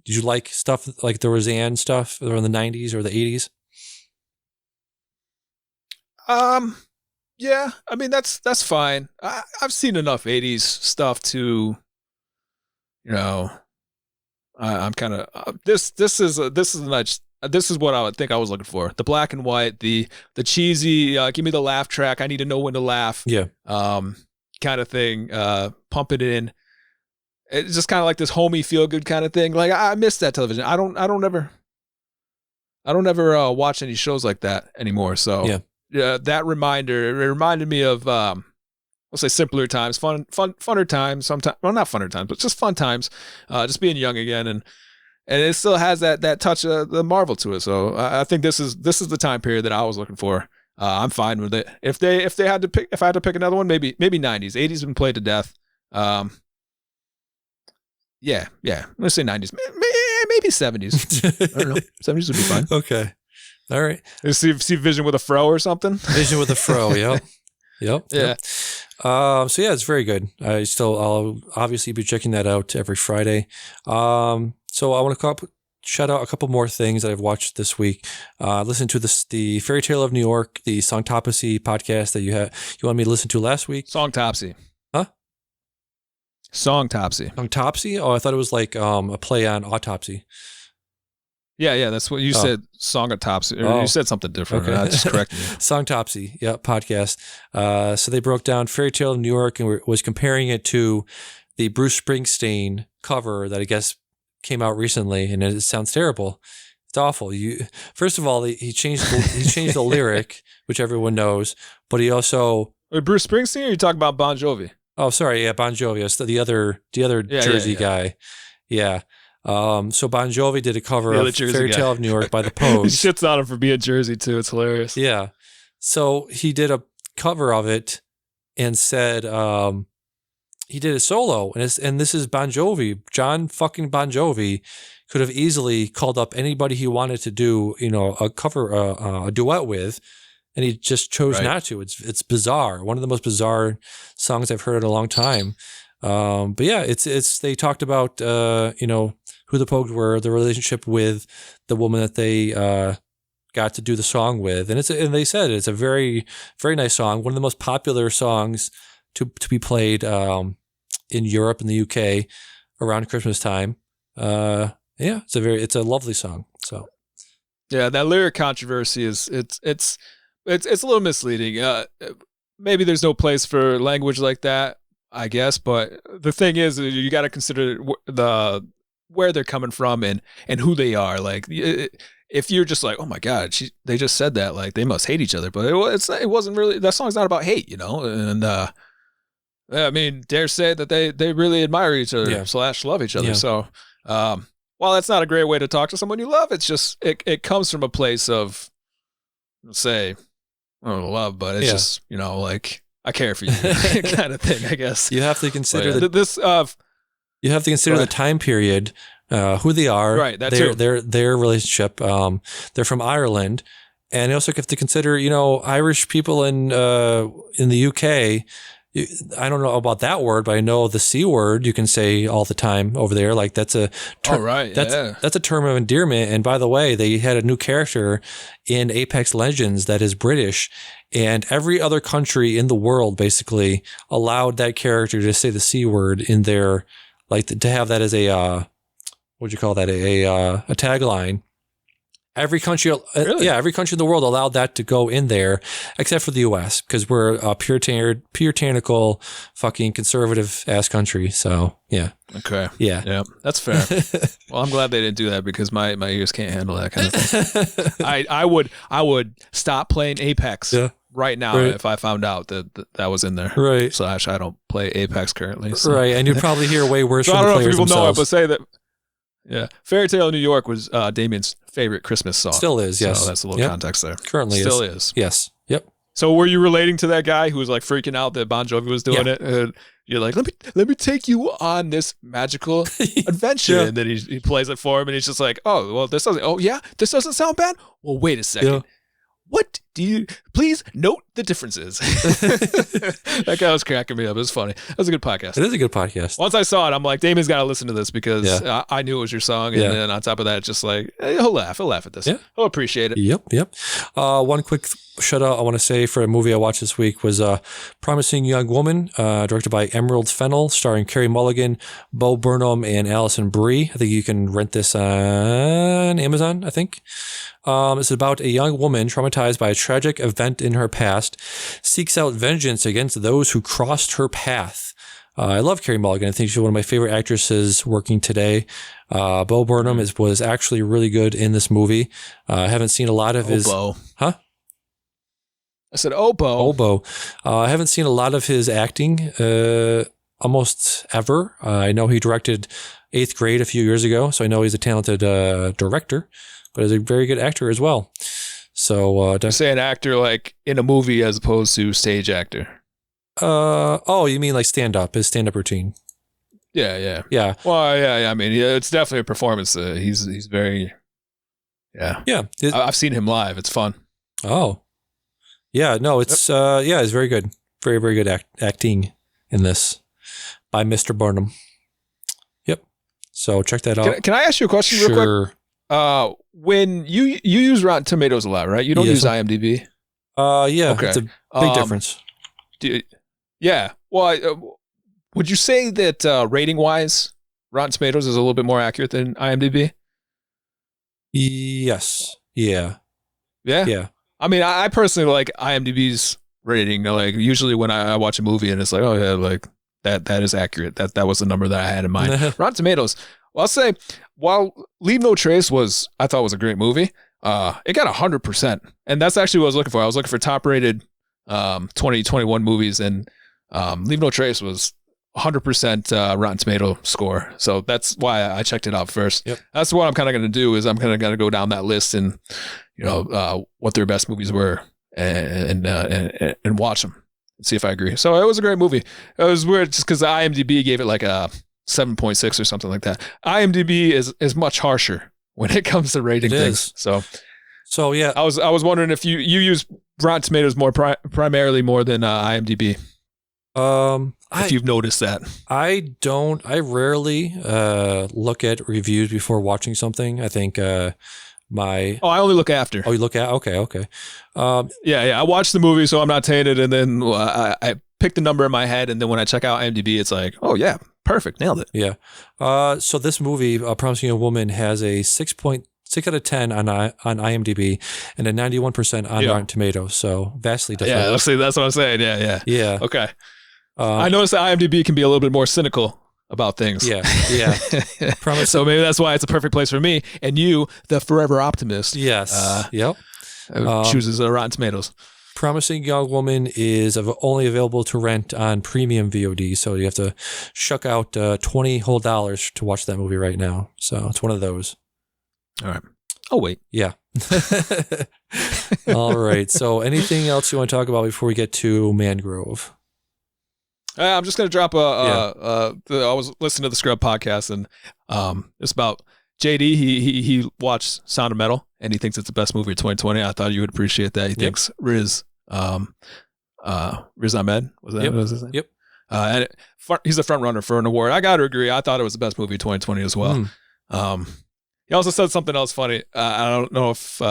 Did you like stuff like the Roseanne stuff in the 90s or the 80s?
Yeah, I mean that's fine. I've seen enough '80s stuff to, I'm kind of this is what I would think I was looking for. The black and white, the cheesy, give me the laugh track. I need to know when to laugh.
Yeah.
Kind of thing. Pump it in. It's just kind of like this homey feel good kind of thing. Like I miss that television. I don't ever watch any shows like that anymore. So
yeah.
That reminder, it reminded me of, let's say simpler times, funner times, sometimes, well, not funner times, but just fun times, just being young again. And it still has that touch of the Marvel to it. So I think this is the time period that I was looking for. I'm fine with it. If I had to pick another one, maybe 90s, 80s been played to death. Yeah. Let's say 90s, maybe 70s. I don't know. 70s would be fine.
Okay. All right.
See Vision with a fro or something?
Vision with a fro, yep. Yep.
Yeah.
So yeah, it's very good. I'll obviously be checking that out every Friday. So I want to shout out a couple more things that I've watched this week. Listen to the Fairy Tale of New York, the Songtopsy podcast that you wanted me to listen to last week.
Songtopsy.
Huh?
Songtopsy.
Songtopsy? Oh, I thought it was like a play on autopsy.
Yeah, that's what you said. Songtopsy, or you said something different. Okay. Just correct me.
Songtopsy, yeah, podcast. So they broke down Fairy Tale of New York and was comparing it to the Bruce Springsteen cover that I guess came out recently, and it sounds terrible. It's awful. First of all, he changed the lyric, which everyone knows, but he also
Bruce Springsteen. Or are you talking about Bon Jovi?
Oh, sorry, yeah, Bon Jovi. It's the other Jersey guy. Yeah. So Bon Jovi did a cover of Fairy Tale of New York by the Pogues.
He shits on him for being Jersey too. It's hilarious.
Yeah. So he did a cover of it and said he did a solo, and this is Bon Jovi. John fucking Bon Jovi could have easily called up anybody he wanted to do, a cover, a duet with, and he just chose not to. It's bizarre. One of the most bizarre songs I've heard in a long time. But yeah, it's they talked about who the Pogues were, the relationship with the woman that they got to do the song with, and they said it's a very, very nice song, one of the most popular songs to be played in Europe and the UK around Christmas time. It's a lovely song. So
yeah, that lyric controversy is it's a little misleading. Maybe there's no place for language like that, I guess, but the thing is, you got to consider where they're coming from and who they are. Like, if you're just like, oh my God, they just said that, like they must hate each other, but it wasn't really. That song's not about hate, And I mean, dare say that they really admire each other / love each other. Yeah. So, while that's not a great way to talk to someone you love, it's just it comes from a place of, say, I don't know, love, but it's just like, I care for you kind of thing, I guess.
You have to consider you have to consider the time period, who they are,
right?
Their relationship. They're from Ireland, and you also have to consider, Irish people in the UK. I don't know about that word, but I know the C word you can say all the time over there. Like that's a term, that's a term of endearment. And by the way, they had a new character in Apex Legends that is British, and every other country in the world basically allowed that character to say the C word in their, like, to have that as a what'd you call that, a tagline. Every country,
really?
Every country in the world allowed that to go in there, except for the U.S. because we're a puritanical, fucking conservative ass country. So yeah.
Okay.
Yeah,
that's fair. Well, I'm glad they didn't do that because my ears can't handle that kind of thing. I would stop playing Apex right now if I found out that was in there.
Right.
/ I don't play Apex currently. So.
Right, and you'd probably hear way worse
so
from the players
themselves. I don't know if people
themselves.
know it, but say that. Yeah, Fairy Tale of New York was Damien's favorite Christmas song.
Still is, yes.
So that's a little context there.
Currently
still is.
Yes. Yep.
So were you relating to that guy who was like freaking out that Bon Jovi was doing it? And you're like, let me take you on this magical adventure. And then he plays it for him, and he's just like, oh, well, this doesn't sound bad. Well, wait a second.
Yeah.
What do you please note the differences? That guy was cracking me up. It was funny. That was a good podcast.
It is a good podcast.
Once I saw it, I'm like, Damien's got to listen to this because I knew it was your song. And then on top of that, just like, he'll laugh at this.
Yeah.
He'll appreciate it.
Yep. One quick shout out I want to say for a movie I watched this week was Promising Young Woman, directed by Emerald Fennell, starring Carey Mulligan, Bo Burnham, and Alison Brie. I think you can rent this on Amazon, I think. It's about a young woman traumatized by a tragic event in her past, seeks out vengeance against those who crossed her path. I love Carey Mulligan. I think she's one of my favorite actresses working today. Bo Burnham was actually really good in this movie. I haven't seen a lot of his...
Bo.
Huh?
I said, Bo.
I haven't seen a lot of his acting almost ever. I know he directed 8th Grade a few years ago, so I know he's a talented director, but he's a very good actor as well. So
say an actor like in a movie as opposed to stage actor.
You mean like his stand-up routine?
Yeah.
Well,
yeah. I mean, it's definitely a performance. He's very,
yeah.
I've seen him live. It's fun.
Oh, yeah. No, it's it's very good. very, very good acting in this by Mr. Burnham. Yep. So check that out.
Can I ask you a question real quick? When you use Rotten Tomatoes a lot, right? You don't use IMDb?
Yeah.
Okay.
It's a big difference.
Yeah. Well, would you say that rating-wise, Rotten Tomatoes is a little bit more accurate than IMDb?
Yes. Yeah.
Yeah?
Yeah.
I mean, I personally like IMDb's rating. Like, usually when I watch a movie and it's like, oh, yeah, like, that is accurate. That was the number that I had in mind. Rotten Tomatoes, well, I'll say, while Leave No Trace I thought was a great movie, it got 100%. And that's actually what I was looking for. I was looking for top-rated 2021 movies, and Leave No Trace was 100% Rotten Tomato score. So that's why I checked it out first.
Yep. That's
what I'm kind of going to do is I'm kind of going to go down that list and, what their best movies were and watch them and see if I agree. So it was a great movie. It was weird just because IMDb gave it like a 7.6 or something like that. IMDb is much harsher when it comes to rating things. So yeah, I was wondering if you use Rotten Tomatoes more primarily more than IMDb. If you've noticed that.
I don't. I rarely look at reviews before watching something. I think I
only look after.
Oh, you look at? Okay.
Yeah. I watch the movie, so I'm not tainted, and then I pick the number in my head, and then when I check out IMDb, it's like, oh yeah, perfect, nailed it.
Yeah. So this movie, Promising Young Woman, has a 6.6 out of 10 on IMDb and a 91% on Rotten Tomatoes. So vastly different.
Yeah, that's what I'm saying. Yeah. Okay. I noticed that IMDb can be a little bit more cynical about things.
Yeah.
So maybe that's why it's a perfect place for me. And you, the forever optimist.
Yes.
Chooses Rotten Tomatoes.
Promising Young Woman is only available to rent on premium VOD. So you have to shuck out $20 whole to watch that movie right now. So it's one of those.
All right. Oh, wait.
Yeah. All right. So anything else you want to talk about before we get to Mangrove?
I'm just going to drop I was listening to the Scrub podcast, and it's about JD. He watched Sound of Metal, and he thinks it's the best movie of 2020. I thought you would appreciate that. He thinks Riz Ahmed, was that was his name?
Yep.
And he's a front runner for an award. I got to agree. I thought it was the best movie of 2020 as well. He also said something else funny. I don't know if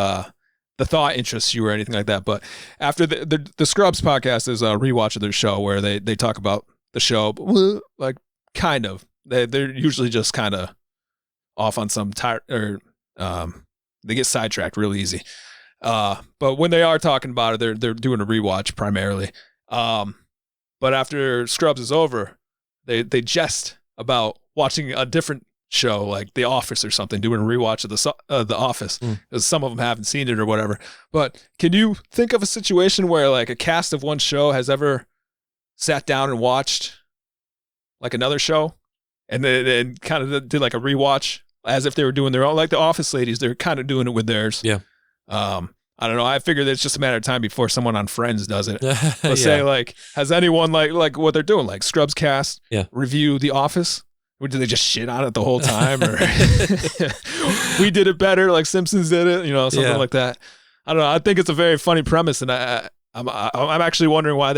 the thought interests you or anything like that, but after the Scrubs podcast is a rewatch of their show where they talk about the show, like kind of. They're usually just kind of off on some they get sidetracked real easy. But when they are talking about it, they're doing a rewatch primarily. But after Scrubs is over, they jest about watching a different show like The Office or something, doing a rewatch of The Office, because some of them haven't seen it or whatever. But can you think of a situation where like a cast of one show has ever sat down and watched like another show and then kind of did like a rewatch as if they were doing their own, like The Office ladies, they're kind of doing it with theirs.
Yeah.
I don't know. I figured it's just a matter of time before someone on Friends does it. Let's say like, has anyone like what they're doing, like Scrubs cast, review The Office? Or do they just shit on it the whole time? Or we did it better, like Simpsons did it, something like that. I don't know. I think it's a very funny premise, and I'm actually wondering why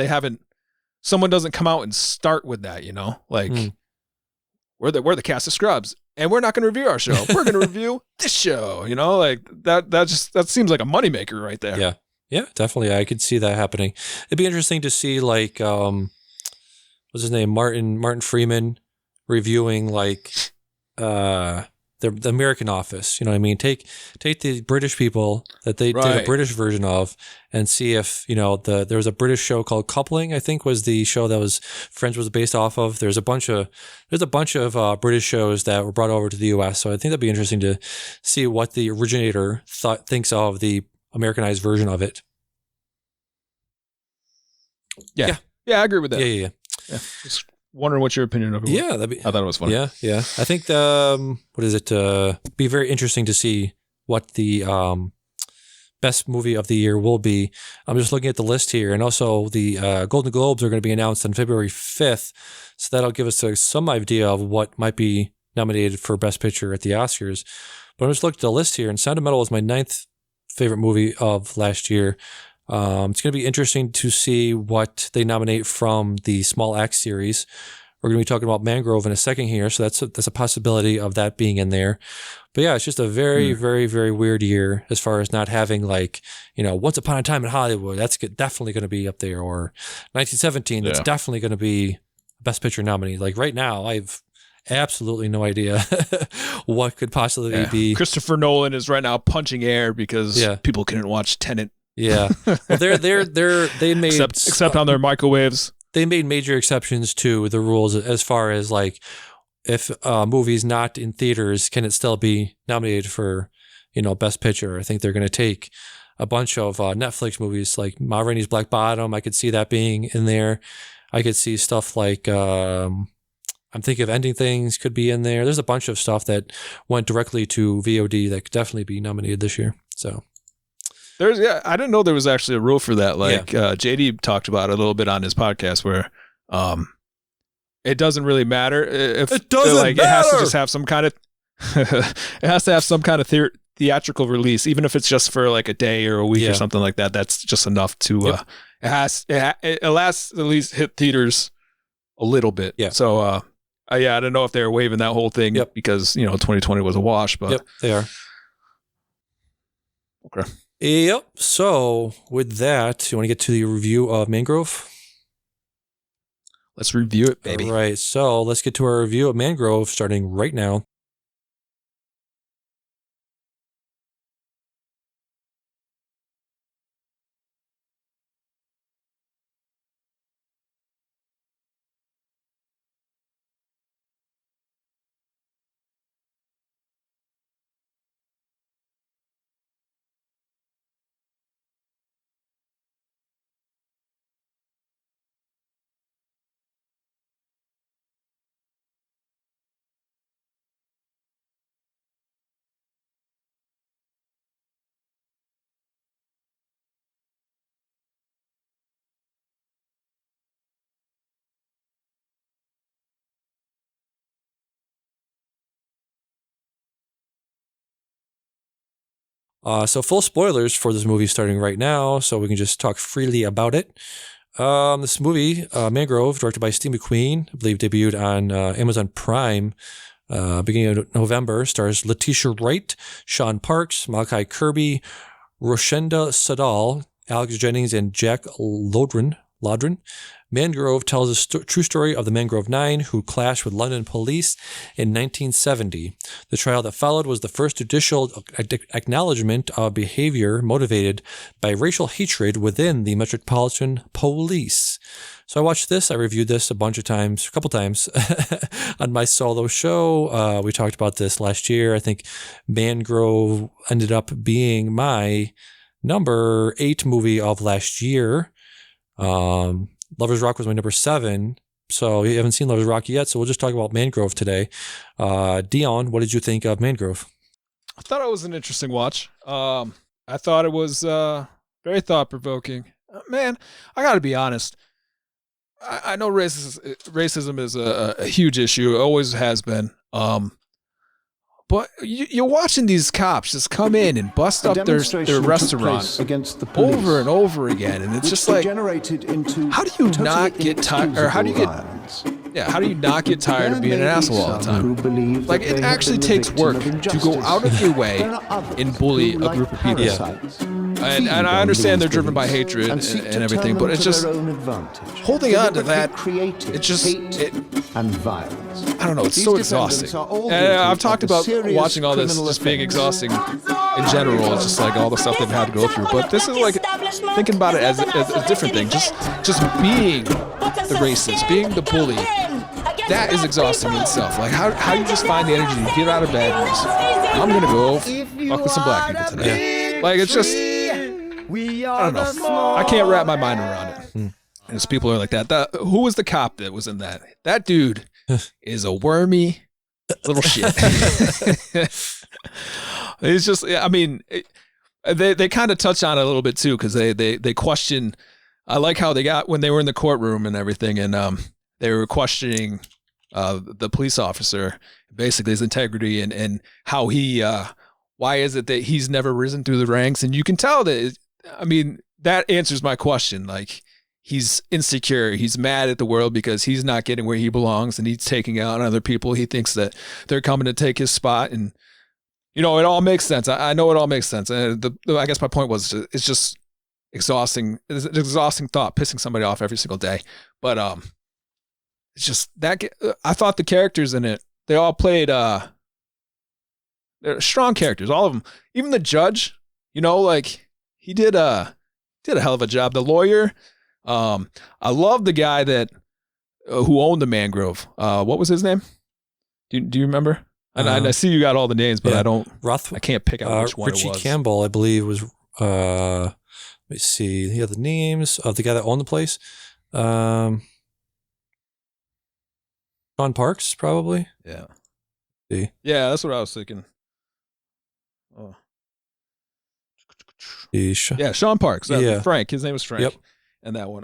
someone doesn't come out and start with that. Like we're the cast of Scrubs, and we're not going to review our show. We're going to review this show. Like that seems like a moneymaker right there.
Yeah, definitely. I could see that happening. It'd be interesting to see like what's his name, Martin Freeman, reviewing like the American Office. You know what I mean? Take the British people that they did a British version of and see if, there was a British show called Coupling, I think was the show that was Friends was based off of. There's a bunch of British shows that were brought over to the US. So I think that'd be interesting to see what the originator thinks of the Americanized version of it.
Yeah, I agree with that.
Yeah.
Just wondering what your opinion of it was.
Yeah,
I thought it was funny.
Yeah. I think be very interesting to see what the best movie of the year will be. I'm just looking at the list here, and also the Golden Globes are going to be announced on February 5th, so that'll give us some idea of what might be nominated for Best Picture at the Oscars. But I'm just looking at the list here, and Sound of Metal is my 9th favorite movie of last year. It's going to be interesting to see what they nominate from the Small Axe series. We're going to be talking about Mangrove in a second here, so that's a possibility of that being in there. But yeah, it's just a very, very, very weird year as far as not having Once Upon a Time in Hollywood. That's definitely going to be up there, or 1917. That's definitely going to be Best Picture nominee. Like right now, I've absolutely no idea what could possibly be.
Christopher Nolan is right now punching air because people couldn't watch Tenet.
Yeah, well, they made
except on their microwaves.
They made major exceptions to the rules as far as if a movie's not in theaters, can it still be nominated for, Best Picture? I think they're going to take a bunch of Netflix movies like Ma Rainey's Black Bottom. I could see that being in there. I could see stuff like I'm thinking of Ending Things could be in there. There's a bunch of stuff that went directly to VOD that could definitely be nominated this year. So.
I didn't know there was actually a rule for that. JD talked about it a little bit on his podcast where it doesn't really matter if it doesn't matter. It has to just have some kind of it has to have some kind of theatrical release, even if it's just for like a day or a week or something like that. That's just enough to it lasts at least hit theaters a little bit. Yeah. So I don't know if they're waiving that whole thing because 2020 was a wash, but
they are.
Okay.
Yep. So with that, you want to get to the review of Mangrove?
Let's review it, baby.
All right. So let's get to our review of Mangrove starting right now. So full spoilers for this movie starting right now, so we can just talk freely about it. This movie, Mangrove, directed by Steve McQueen, I believe debuted on Amazon Prime beginning of November, stars Letitia Wright, Sean Parks, Malachi Kirby, Roshenda Sadal, Alex Jennings, and Jack Lodren. Mangrove tells a true story of the Mangrove Nine, who clashed with London police in 1970. The trial that followed was the first judicial acknowledgement of behavior motivated by racial hatred within the Metropolitan Police. So I watched this. I reviewed this a couple times on my solo show. We talked about this last year. I think Mangrove ended up being my number 8 movie of last year. Lover's Rock was my number 7. So you haven't seen Lover's Rock yet. So we'll just talk about Mangrove today. Dion, what did you think of Mangrove?
I thought it was an interesting watch. I thought it was very thought-provoking. Man, I got to be honest. I know racism is a huge issue. It always has been. But you're watching these cops just come in and bust up their restaurant against the police over and over again, and it's just like, how do you not get tired, or how do you not get tired of being an asshole all the time? Like, it actually takes work to go out of your way and bully a group of people. Yeah. And I understand they're driven by hatred and everything, but it's just holding on to that. I don't know. It's so exhausting. And I've talked about watching all this just being exhausting in general. It's just like all the stuff they've had to go through. But this is like thinking about it as a different thing. Just being the racist, being the bully. That is exhausting in itself. Like how you just find the energy to get out of bed and just, I'm gonna go fuck with some black people today. Like, it's just, I don't know. I can't wrap my mind around it. And as people are like that. Who was the cop that was in that? That dude is a wormy little shit. It's just, I mean, they kind of touch on it a little bit too, because they question. I like how they got when they were in the courtroom and everything, and they were questioning the police officer, basically his integrity and how he. Why is it that he's never risen through the ranks? And you can tell that. I mean, that answers my question. Like, he's insecure. He's mad at the world because he's not getting where he belongs, and he's taking out other people. He thinks that they're coming to take his spot, and it all makes sense. I know it all makes sense. And I guess my point was, it's just exhausting. It's an exhausting thought, pissing somebody off every single day. But it's just that I thought the characters in it, they all played they're strong characters, all of them. Even the judge, like, he did a hell of a job. The lawyer, I love the guy that who owned the Mangrove. What was his name? Do you remember? And I see you got all the names, but
yeah.
I can't pick out which one
Richie
it was.
Campbell, I believe, was. Let me see. He had the names of the guy that owned the place. Sean Parks, probably.
Yeah.
See.
Yeah, that's what I was thinking. Oh. Yeah, Sean Parks.
Yeah.
Frank. His name was Frank.
Yep.
And that one.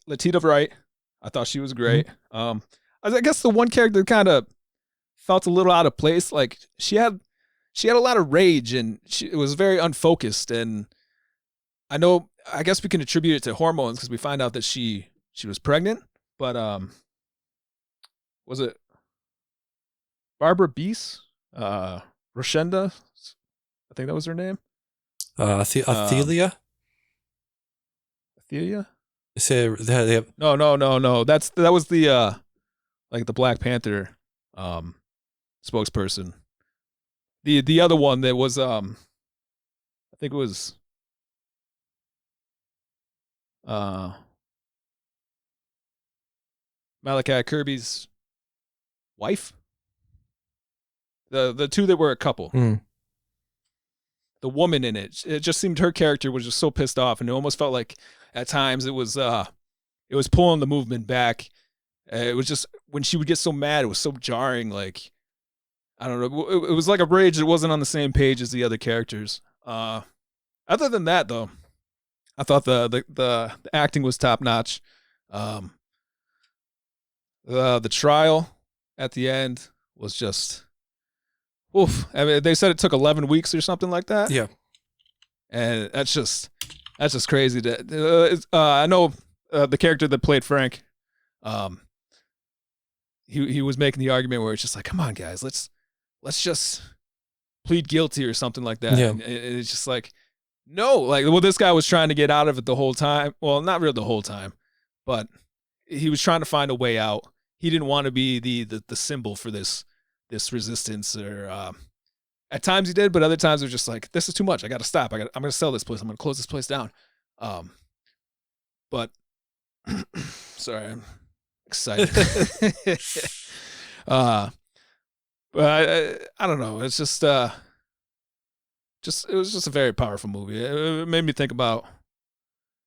Latita Wright, I thought she was great. Mm-hmm. I guess the one character kind of felt a little out of place. Like, she had a lot of rage, and it was very unfocused. And I guess we can attribute it to hormones because we find out that she was pregnant. But was it Barbara Beese? Roshenda? I think that was her name.
Athelia?
Athelia?
They have...
No. That was the like the Black Panther spokesperson. The other one that was I think it was Malachi Kirby's wife. The two that were a couple.
Mm.
The woman in it just seemed her character was just so pissed off, and it almost felt like at times it was pulling the movement back. It was just when she would get so mad, it was so jarring. Like, I don't know, it was like a rage that wasn't on the same page as the other characters. Other than that, though, I thought the acting was top notch. The trial at the end was just, oof. I mean, they said it took 11 weeks or something like that.
Yeah,
and that's just crazy. I know the character that played Frank. He was making the argument where it's just like, come on, guys, let's just plead guilty or something like that.
Yeah.
And it's just like, no, like, well, this guy was trying to get out of it the whole time. Well, not really the whole time, but he was trying to find a way out. He didn't want to be the symbol for this resistance, or at times he did, but other times it was just like, this is too much. I got to stop. I'm going to sell this place. I'm going to close this place down. But sorry, I'm excited. But I don't know. It's just it was just a very powerful movie. It made me think about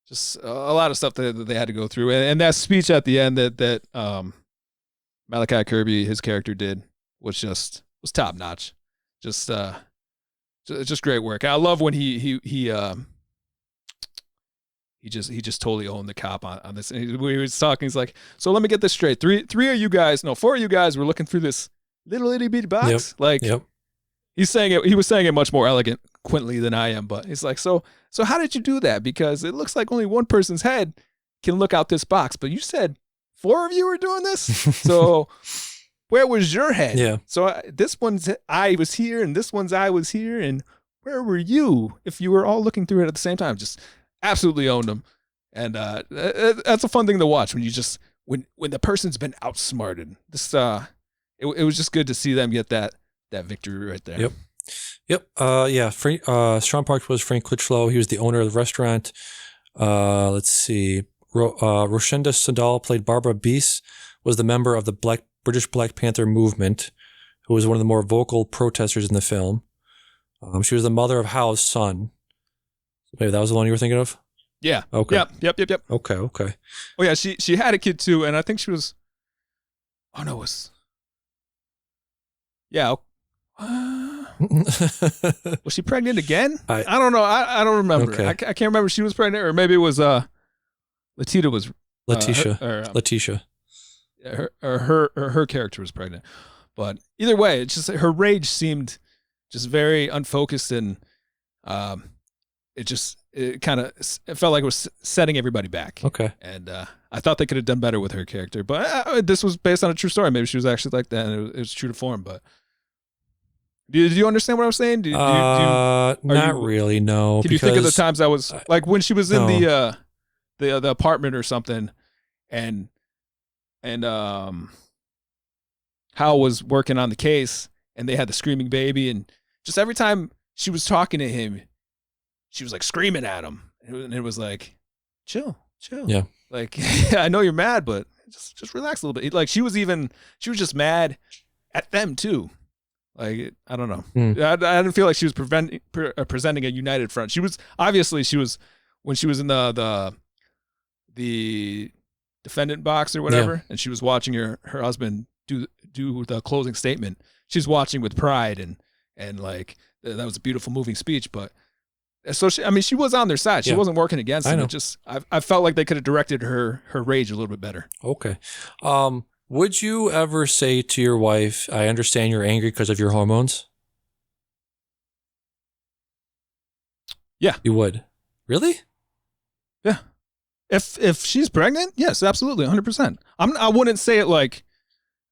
just a lot of stuff that they had to go through, and that speech at the end that Malachi Kirby, his character, did was top notch. Just great work. I love when he just totally owned the cop on this. And he was talking. He's like, so let me get this straight. Four of you guys were looking through this little itty bitty box.
Yep.
Like,
yep.
He was saying it much more eloquently than I am, but he's like, so how did you do that? Because it looks like only one person's head can look out this box, but you said 4 of you were doing this. So where was your head?
Yeah.
So this one's eye was here, and this one's eye was here, and where were you if you were all looking through it at the same time? Just absolutely owned them, and that's a fun thing to watch when you just when the person's been outsmarted. This it was just good to see them get that victory right there.
Yep. Yeah. Sean Parks was Frank Critchlow. He was the owner of the restaurant. Let's see. Roshenda Sandal played Barbara Beese, was the member of the British Black Panther movement, who was one of the more vocal protesters in the film. She was the mother of Howe's son. Maybe that was the one you were thinking of?
Yeah.
Okay.
Yep.
Okay.
Oh yeah, she had a kid too, and I think she was. Oh no, it was. Yeah. Was she pregnant again? I don't know. I don't remember.
Okay.
I can't remember if she was pregnant, or maybe it was Latita was
Letitia.
Her character was pregnant. But either way, it's just her rage seemed just very unfocused, and it felt like it was setting everybody back.
Okay.
And I thought they could have done better with her character, but this was based on a true story. Maybe she was actually like that, and it was true to form. But did you understand what I was saying?
Not really. No.
Can you think of the times I was like when she was in
no.
the apartment or something, and Hal was working on the case, and they had the screaming baby, and just every time she was talking to him, she was like screaming at him, and it was like, chill.
Yeah.
Like, I know you're mad, but just relax a little bit. Like she was just mad at them too. Like, I don't know. I didn't feel like she was presenting a united front. She was when she was in the defendant box or whatever, and she was watching her husband do the closing statement. She's watching with pride and like that was a beautiful moving speech, but so she was on their side. She wasn't working against them. I felt like they could have directed her rage a little bit better.
Okay. Would you ever say to your wife, I understand you're angry because of your hormones?
Yeah.
You would? Really?
Yeah. If she's pregnant, yes, absolutely, 100%. I wouldn't say it like,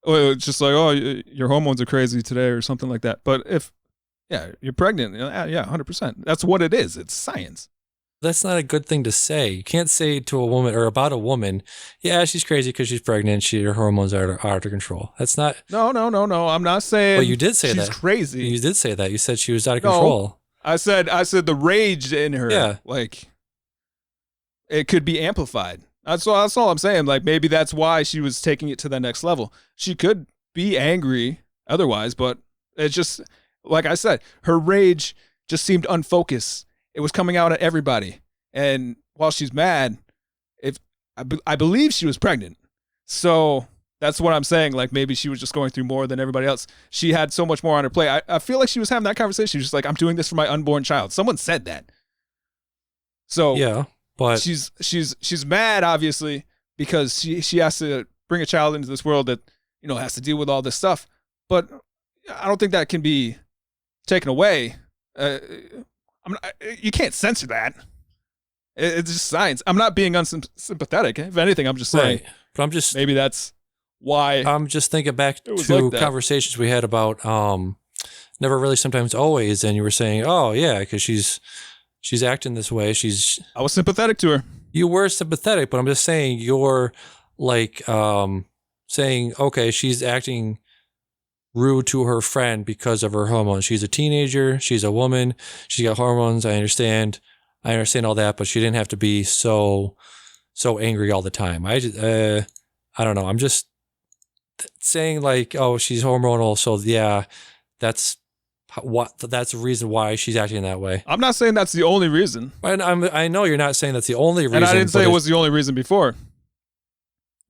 oh, it's just like, oh, your hormones are crazy today or something like that. But if you're pregnant, yeah, 100%. That's what it is. It's science.
That's not a good thing to say. You can't say to a woman or about a woman, yeah, she's crazy because she's pregnant. Her hormones are out of control. That's not.
No. I'm not saying.
Well, you did say
she's
that.
Crazy.
You did say that. You said she was out of control.
I said the rage in her.
Yeah.
Like, it could be amplified. That's all I'm saying. Like, maybe that's why she was taking it to the next level. She could be angry otherwise, but it's just, like I said, her rage just seemed unfocused. It was coming out at everybody. And while she's mad, I believe she was pregnant. So that's what I'm saying. Like, maybe she was just going through more than everybody else. She had so much more on her plate. I feel like she was having that conversation. She was just like, I'm doing this for my unborn child. Someone said that. So
yeah, but
she's mad, obviously, because she has to bring a child into this world that, has to deal with all this stuff. But I don't think that can be taken away. You can't censor that. It's just science. I'm not being unsympathetic. If anything, I'm just saying.
Right. But
maybe that's why.
I'm just thinking back to conversations we had about never really, sometimes, always, and you were saying, oh yeah, because she's acting this way.
I was sympathetic to her.
You were sympathetic, but I'm just saying you're like saying, okay, she's acting rude to her friend because of her hormones. She's a teenager. She's a woman. She's got hormones. I understand all that, but she didn't have to be so angry all the time. I don't know. I'm just saying like, oh, she's hormonal. So yeah, that's the reason why she's acting that way.
I'm not saying that's the only reason.
And I know you're not saying that's the only reason.
And I didn't say it was the only reason before.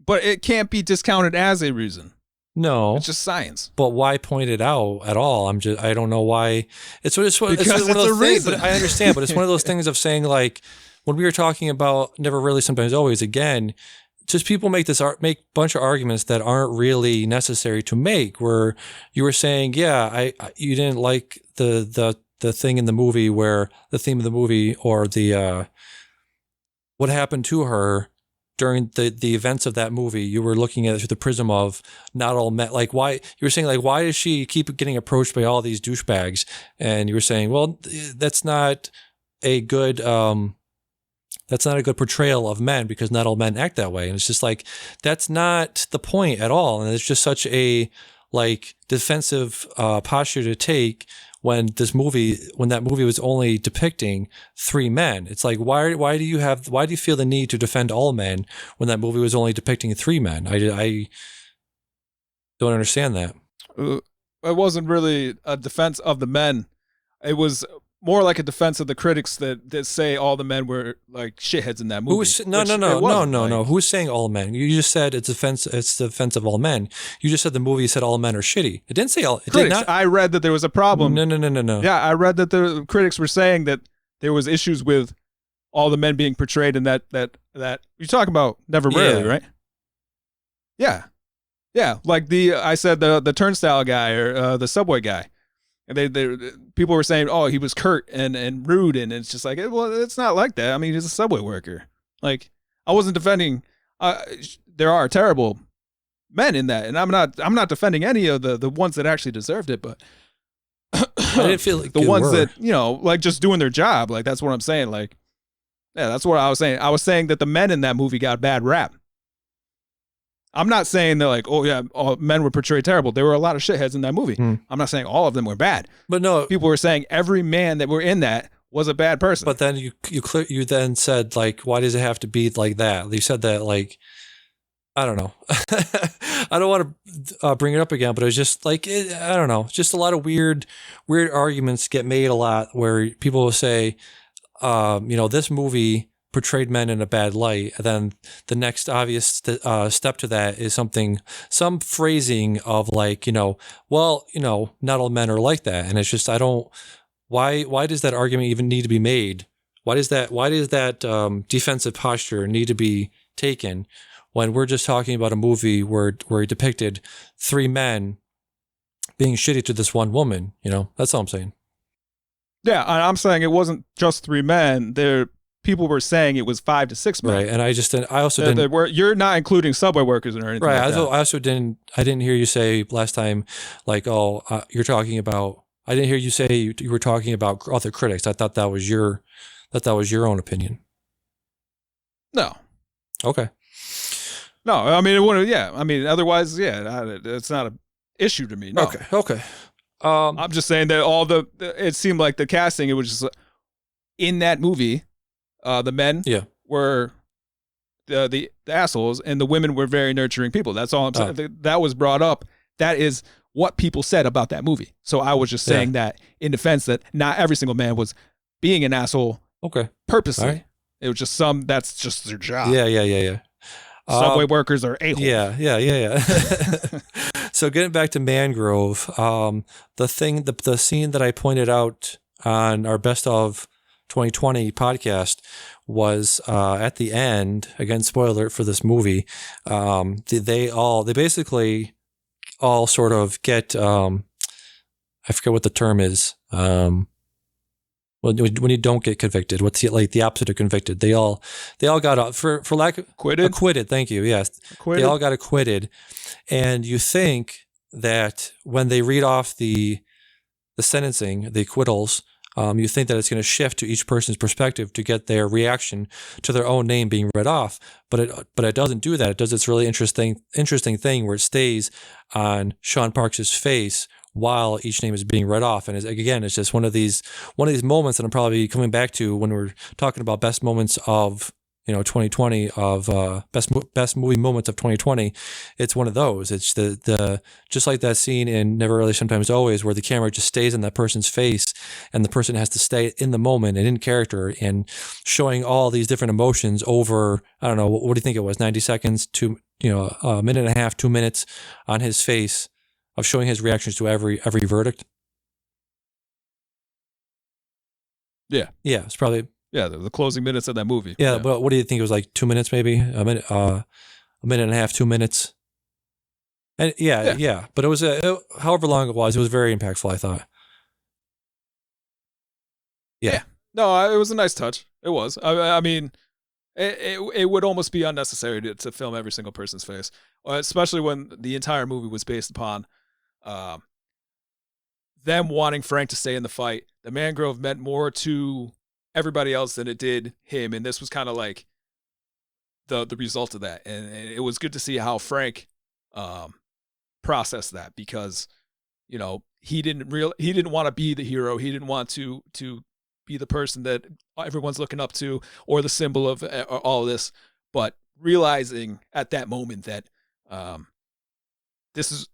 But it can't be discounted as a reason.
No,
it's just science.
But why point it out at all? I don't know why. It's one of those things. But I understand, but it's one of those things of saying like when we were talking about never really, sometimes, always. Again, just people make a bunch of arguments that aren't really necessary to make. Where you were saying, yeah, you didn't like the thing in the movie where the theme of the movie or the what happened to her during the events of that movie. You were looking at it through the prism of not all men. Like, why, you were saying, like, why does she keep getting approached by all these douchebags? And you were saying, well, that's not a good portrayal of men, because not all men act that way. And it's just like, that's not the point at all. And it's just such a like defensive posture to take when that movie was only depicting 3 men. It's like, why do you feel the need to defend all men when that movie was only depicting 3 men? I don't understand that.
It wasn't really a defense of the men. It was more like a defense of the critics that say all the men were like shitheads in that movie.
No. Who's saying all men? You just said it's defense of all men. You just said the movie said all men are shitty. It didn't say all. It
critics.
Did not.
I read that there was a problem.
No.
Yeah, I read that the critics were saying that there was issues with all the men being portrayed in that you're talking about Never Rarely, right? Yeah. Yeah, like I said the turnstile guy or the subway guy. And they people were saying, oh, he was curt and rude, and it's just like, well, it's not like that. I mean, he's a subway worker. Like, I wasn't defending. There are terrible men in that, and I'm not defending any of the ones that actually deserved it, but
I didn't feel like
the ones that, you know, like just doing their job. Like, that's what I'm saying. Like, yeah, that's what I was saying. I was saying that the men in that movie got a bad rap. I'm not saying they're like, oh yeah, all men were portrayed terrible. There were a lot of shitheads in that movie. I'm not saying all of them were bad.
But no,
people were saying every man that were in that was a bad person.
But then you then said, like, why does it have to be like that? You said that, like, I don't know. I don't want to bring it up again, but it was just like, I don't know, just a lot of weird arguments get made a lot where people will say, you know, this movie portrayed men in a bad light. And then the next obvious step to that is some phrasing of like, you know, well, you know, not all men are like that. And it's just, why does that argument even need to be made? Why does that defensive posture need to be taken when we're just talking about a movie where he depicted 3 men being shitty to this one woman? You know, that's all I'm saying.
Yeah, I'm saying it wasn't just 3 men. People were saying it was 5 to 6 men.
Right, and I also didn't.
You're not including subway workers or anything.
Right,
like that.
I also didn't. I didn't hear you say last time, like, oh, you're talking about. I didn't hear you say you were talking about other critics. I thought that was your own opinion.
No.
Okay.
No, I mean it wouldn't. Yeah, I mean otherwise, yeah, it's not an issue to me. No.
Okay.
I'm just saying that it seemed like the casting. It was just in that movie. The men were the assholes, and the women were very nurturing people. That's all I'm saying. That was brought up. That is what people said about that movie. So I was just saying that in defense that not every single man was being an asshole.
Okay.
Purposely.
Right.
It was just that's just their job.
Yeah.
Subway workers are a-holes.
Yeah. So getting back to Mangrove, the scene that I pointed out on our Best of 2020 podcast was at the end. Again, spoiler alert for this movie. They basically all sort of get I forget what the term is. When you don't get convicted, what's the opposite of convicted? They all got out for lack of acquitted. Thank you. Yes, acquitted. They all got acquitted, and you think that when they read off the sentencing, the acquittals. You think that it's going to shift to each person's perspective to get their reaction to their own name being read off, but it doesn't do that. It does this really interesting thing where it stays on Sean Parks' face while each name is being read off. And it's just one of these moments that I'm probably coming back to when we're talking about best moments of 2020 of best movie moments of 2020. It's one of those. It's the just like that scene in Never Really Sometimes Always where the camera just stays on that person's face and the person has to stay in the moment and in character and showing all these different emotions over, I don't know, what do you think it was, 90 seconds to a minute and a half, 2 minutes on his face of showing his reactions to every verdict.
Yeah,
it's probably.
Yeah, the closing minutes of that movie.
Yeah, but what do you think? It was like 2 minutes, maybe a minute and a half, 2 minutes. And yeah. But it was however long it was very impactful, I thought. Yeah.
No, it was a nice touch. It was. I mean, it would almost be unnecessary to film every single person's face, especially when the entire movie was based upon them wanting Frank to stay in the fight. The Mangrove meant more to everybody else than it did him, and this was kind of like the result of that. And it was good to see how Frank processed that, because he didn't want to be the hero. He didn't want to be the person that everyone's looking up to or the symbol of all of this, but realizing at that moment that this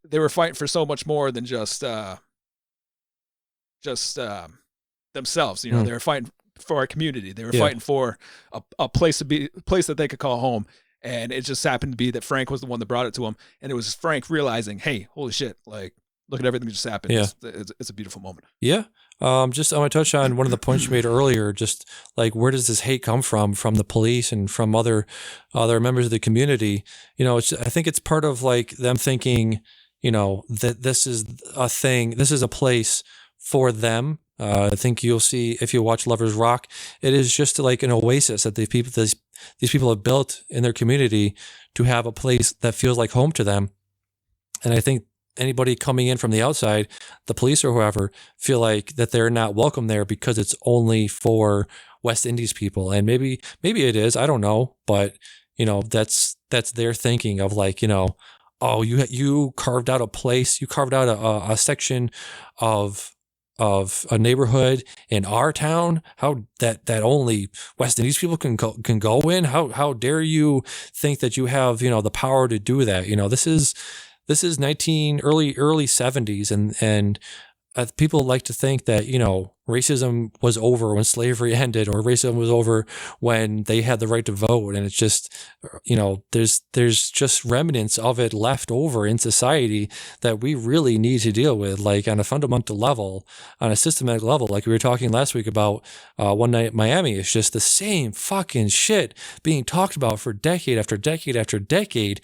they were fighting for so much more than just themselves. They were fighting for our community. They were fighting for a place that they could call home. And it just happened to be that Frank was the one that brought it to him. And it was Frank realizing, hey, holy shit, like, look at everything that just happened.
Yeah.
It's a beautiful moment.
Yeah. Just I want to touch on one of the points you made earlier, just like, where does this hate come from the police and from other members of the community? I think it's part of like them thinking, that this is a thing, this is a place for them. I think you'll see if you watch Lovers Rock, it is just like an oasis that these people have built in their community to have a place that feels like home to them. And I think anybody coming in from the outside, the police or whoever, feel like that they're not welcome there because it's only for West Indies people. And maybe it is, I don't know, but that's their thinking of like, oh, you carved out a place, you carved out a section of a neighborhood in our town, how that only West Indies people can go in. How dare you think that you have the power to do that? This is early 70s, and people like to think that racism was over when slavery ended, or racism was over when they had the right to vote, and it's just there's just remnants of it left over in society that we really need to deal with, like on a fundamental level, on a systematic level, like we were talking last week about One Night in Miami. It's just the same fucking shit being talked about for decade after decade after decade,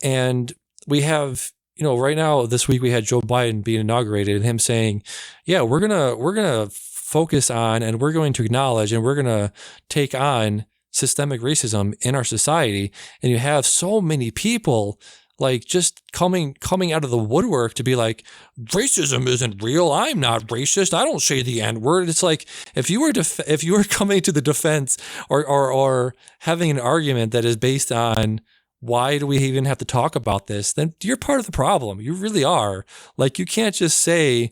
and we have. Right now, this week we had Joe Biden being inaugurated and him saying, yeah, we're gonna focus on, and we're going to acknowledge, and we're gonna take on systemic racism in our society. And you have so many people like just coming out of the woodwork to be like, racism isn't real. I'm not racist. I don't say the N-word. It's like if you were coming to the defense or having an argument that is based on why do we even have to talk about this, then you're part of the problem. You really are. Like, you can't just say,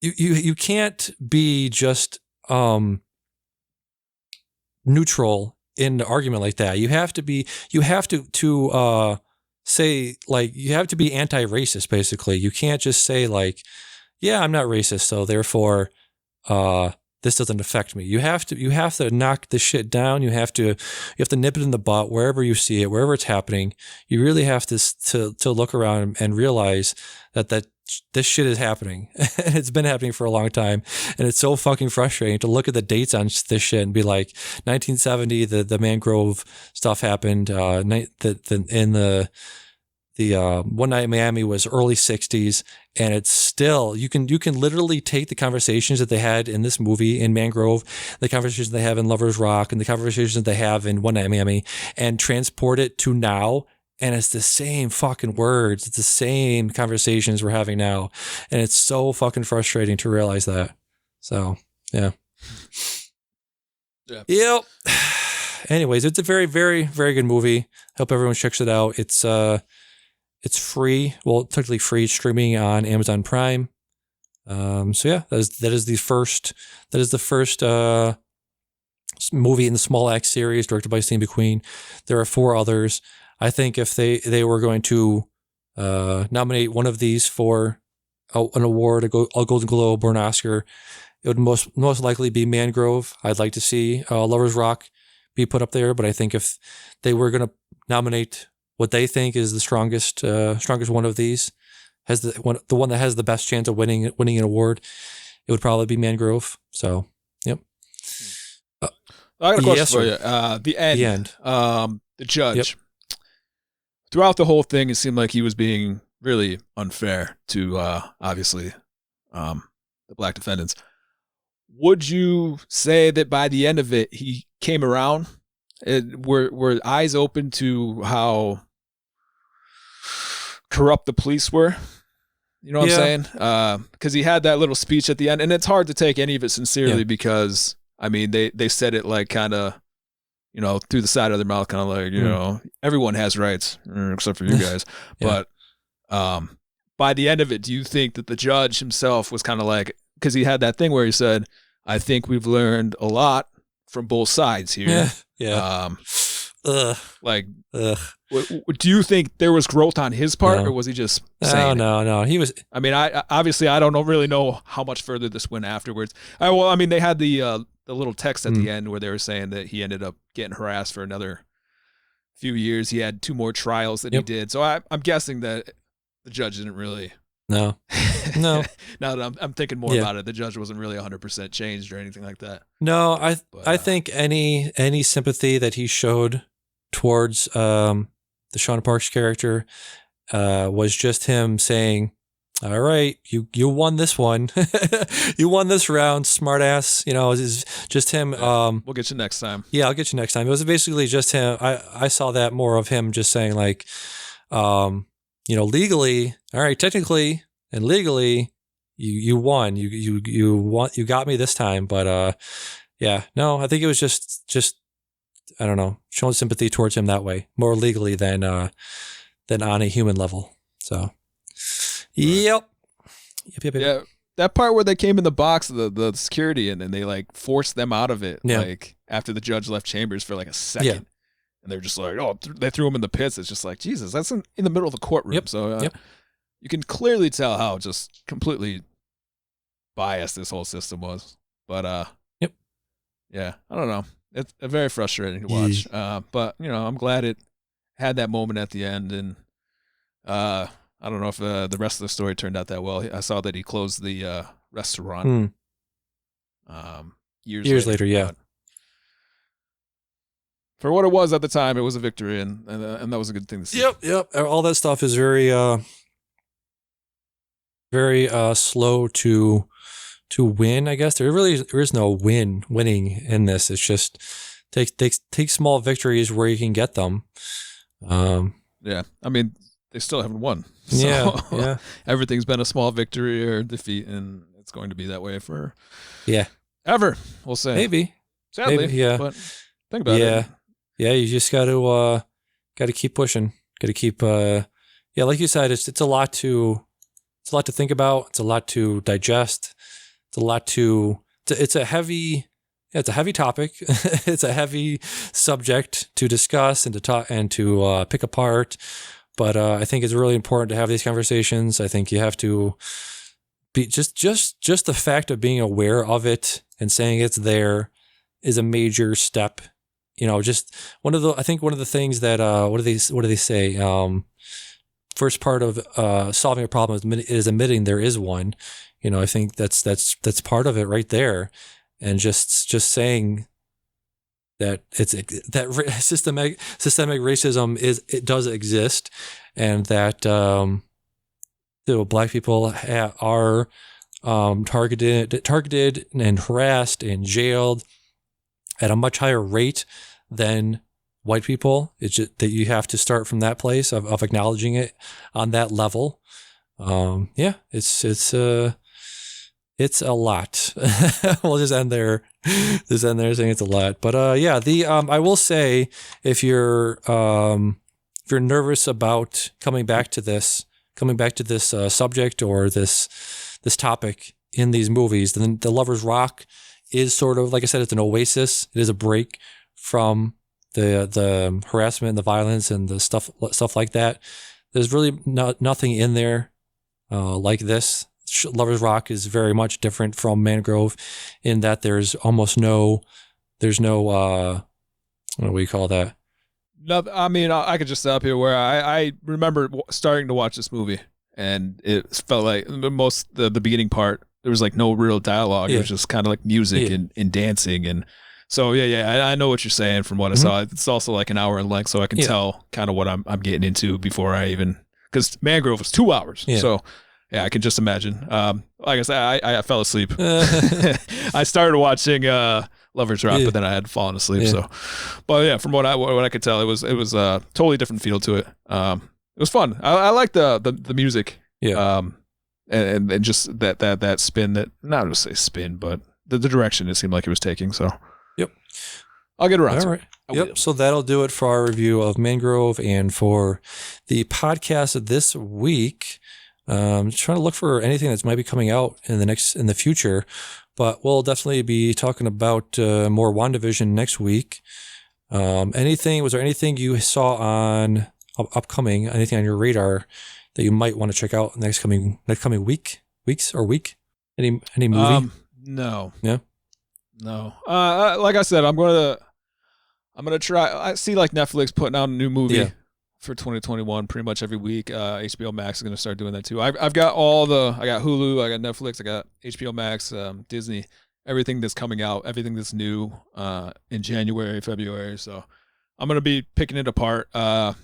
you can't be just neutral in an argument like that. You have to say, like, you have to be anti-racist, basically. You can't just say like, yeah, I'm not racist, so therefore this doesn't affect me. You have to knock this shit down. You have to nip it in the butt wherever you see it, wherever it's happening. You really have to look around and realize that this shit is happening. And it's been happening for a long time. And it's so fucking frustrating to look at the dates on this shit and be like, 1970, the Mangrove stuff happened. The One Night in Miami was early 60s, and it's still, you can literally take the conversations that they had in this movie in Mangrove, the conversations they have in Lovers Rock, and the conversations they have in One Night in Miami, and transport it to now, and it's the same fucking words. It's the same conversations we're having now, and it's so fucking frustrating to realize that. So, yeah. Yep. Anyways, it's a very, very, very good movie. Hope everyone checks it out. It's free. Well, technically free, streaming on Amazon Prime. So yeah, that is the first movie in the Small Axe series directed by Steve McQueen. There are 4 others. I think if they were going to nominate one of these for an award, a Golden Globe or an Oscar, it would most likely be Mangrove. I'd like to see Lovers Rock be put up there, but I think if they were going to nominate what they think is the strongest one of these, has the one that has the best chance of winning an award, it would probably be Mangrove. So, yep.
I got a question for you. The end. The judge. Yep. Throughout the whole thing, it seemed like he was being really unfair to obviously the black defendants. Would you say that by the end of it, he came around? Were eyes open to how corrupt the police were? You know what I'm saying? Because he had that little speech at the end, and it's hard to take any of it sincerely because, I mean, they said it like kind of, through the side of their mouth, kind of like, everyone has rights except for you guys. But by the end of it, do you think that the judge himself was kind of like, because he had that thing where he said, I think we've learned a lot from both sides here. Do you think there was growth on his part, or was he just saying
No. He was.
I mean, I don't really know how much further this went afterwards. They had the little text at the end where they were saying that he ended up getting harassed for another few years. He had 2 more trials that he did. So I'm guessing that the judge didn't really. No. Now that I'm thinking more about it, the judge wasn't really 100% changed or anything like that.
No, I think any sympathy that he showed towards the Sean Parks character was just him saying, all right, you won this one. You won this round, smartass. It's just him.
We'll get you next time.
Yeah, I'll get you next time. It was basically just him. I saw that more of him just saying like, legally, all right, technically and legally, you won. You won. You got me this time. But yeah, no, I think it was just I don't know, showing sympathy towards him that way, more legally than on a human level. So. Yep.
Yeah, that part where they came in the box, the security, and then they like forced them out of it, like after the judge left chambers for like a second, and they're just like, oh, they threw him in the pits. It's just like, Jesus, that's in the middle of the courtroom.
Yep.
So you can clearly tell how just completely biased this whole system was. But yeah, I don't know. It's very frustrating to watch. But I'm glad it had that moment at the end, and I don't know if the rest of the story turned out that well. I saw that he closed the restaurant years later.
Yeah.
For what it was at the time, it was a victory, and that was a good thing to see.
Yep. All that stuff is very, very slow to win. I guess there is no winning in this. It's just take small victories where you can get them.
Yeah, I mean, they still haven't won. So
yeah.
Everything's been a small victory or defeat, and it's going to be that way for ever. We'll say
maybe,
sadly,
yeah.
But think about it.
Yeah. You just got to keep pushing. Got to keep. Like you said, it's a lot to think about. It's a lot to digest. It's a lot to. It's a heavy. It's a heavy topic. It's a heavy subject to discuss and to talk and to pick apart. But I think it's really important to have these conversations. I think you have to be just the fact of being aware of it and saying it's there is a major step. Just one of the things that what do they say? First part of solving a problem is admitting there is one. I think that's part of it right there, and just saying that that systemic racism does exist, and that Black people are targeted and harassed and jailed at a much higher rate than white people. It's just that you have to start from that place of acknowledging it on that level. It's a lot. We'll just end there. Saying it's a lot. But I will say, if you're nervous about coming back to this subject or this topic in these movies, then The Lovers Rock is sort of, like I said, it's an oasis. It is a break from the harassment and the violence and the stuff like that. There's really nothing in there like this. Lovers Rock is very much different from Mangrove in that there's no what do we call that?
No, I mean, I could just stop here where I remember starting to watch this movie, and it felt like the beginning part, there was like no real dialogue. It was just kind of like music and dancing. And so, I know what you're saying from what I saw. It's also like an hour in length, so I can tell kind of what I'm getting into before I even, because Mangrove was 2 hours. Yeah. So yeah, I can just imagine. Like I said, I fell asleep. I started watching Lovers Rock, but then I had fallen asleep. So, but yeah, from what I could tell, it was a totally different feel to it. It was fun. I like the music. Yeah. And just that spin, that not to say spin, but the direction it seemed like it was taking. So, yep. I'll get around.
All right. Yep. So that'll do it for our review of Mangrove and for the podcast this week. Trying to look for anything that might be coming out in the future, but we'll definitely be talking about more WandaVision next week. Was there anything you saw on upcoming, anything on your radar that you might want to check out next coming weeks? Any movie?
No.
Yeah.
No. Like I said, I'm gonna try. I see like Netflix putting out a new movie for 2021 pretty much every week. HBO Max is going to start doing that too. I've got I got Hulu, I got Netflix, I got HBO Max, Disney, everything that's coming out, everything that's new in January, February. So I'm going to be picking it apart. I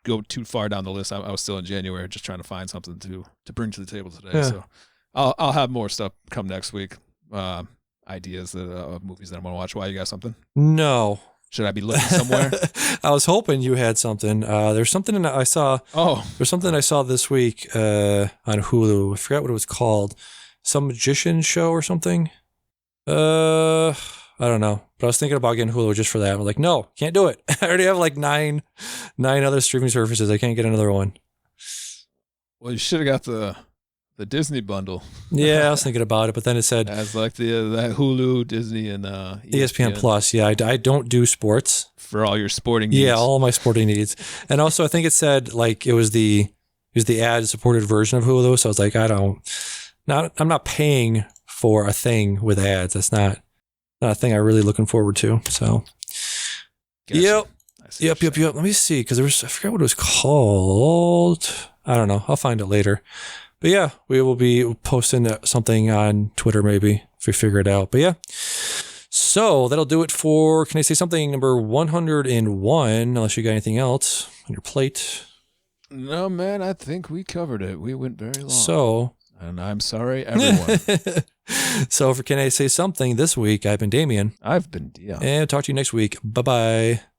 go too far down the list. I was still in January, just trying to find something to bring to the table today.
Yeah.
So I'll have more stuff come next week. Ideas of movies that I want to watch. Why, you got something?
No.
Should I be looking somewhere?
I was hoping you had something. There's something I saw.
Oh,
there's something I saw this week on Hulu. I forgot what it was called. Some magician show or something. I don't know. But I was thinking about getting Hulu just for that. I'm like, no, can't do it. I already have like nine other streaming services. I can't get another one.
Well, you should have got the Disney bundle.
Yeah, I was thinking about it, but then it said
as like that Hulu, Disney, and
ESPN Plus. Yeah, I don't do sports
for all your sporting needs.
Yeah, all my sporting needs. And also, I think it said like it was the ad supported version of Hulu. So I was like, I'm not paying for a thing with ads. That's not a thing I'm really looking forward to. So,
gotcha.
Yep. Let me see, because I forgot what it was called. I don't know. I'll find it later. But yeah, we will be posting something on Twitter maybe if we figure it out. But yeah, so that'll do it for Can I Say Something number 101, unless you got anything else on your plate.
No, man, I think we covered it. We went very long.
So,
and I'm sorry, everyone.
So for Can I Say Something this week, I've been Damien.
I've been Dion.
And talk to you next week. Bye-bye.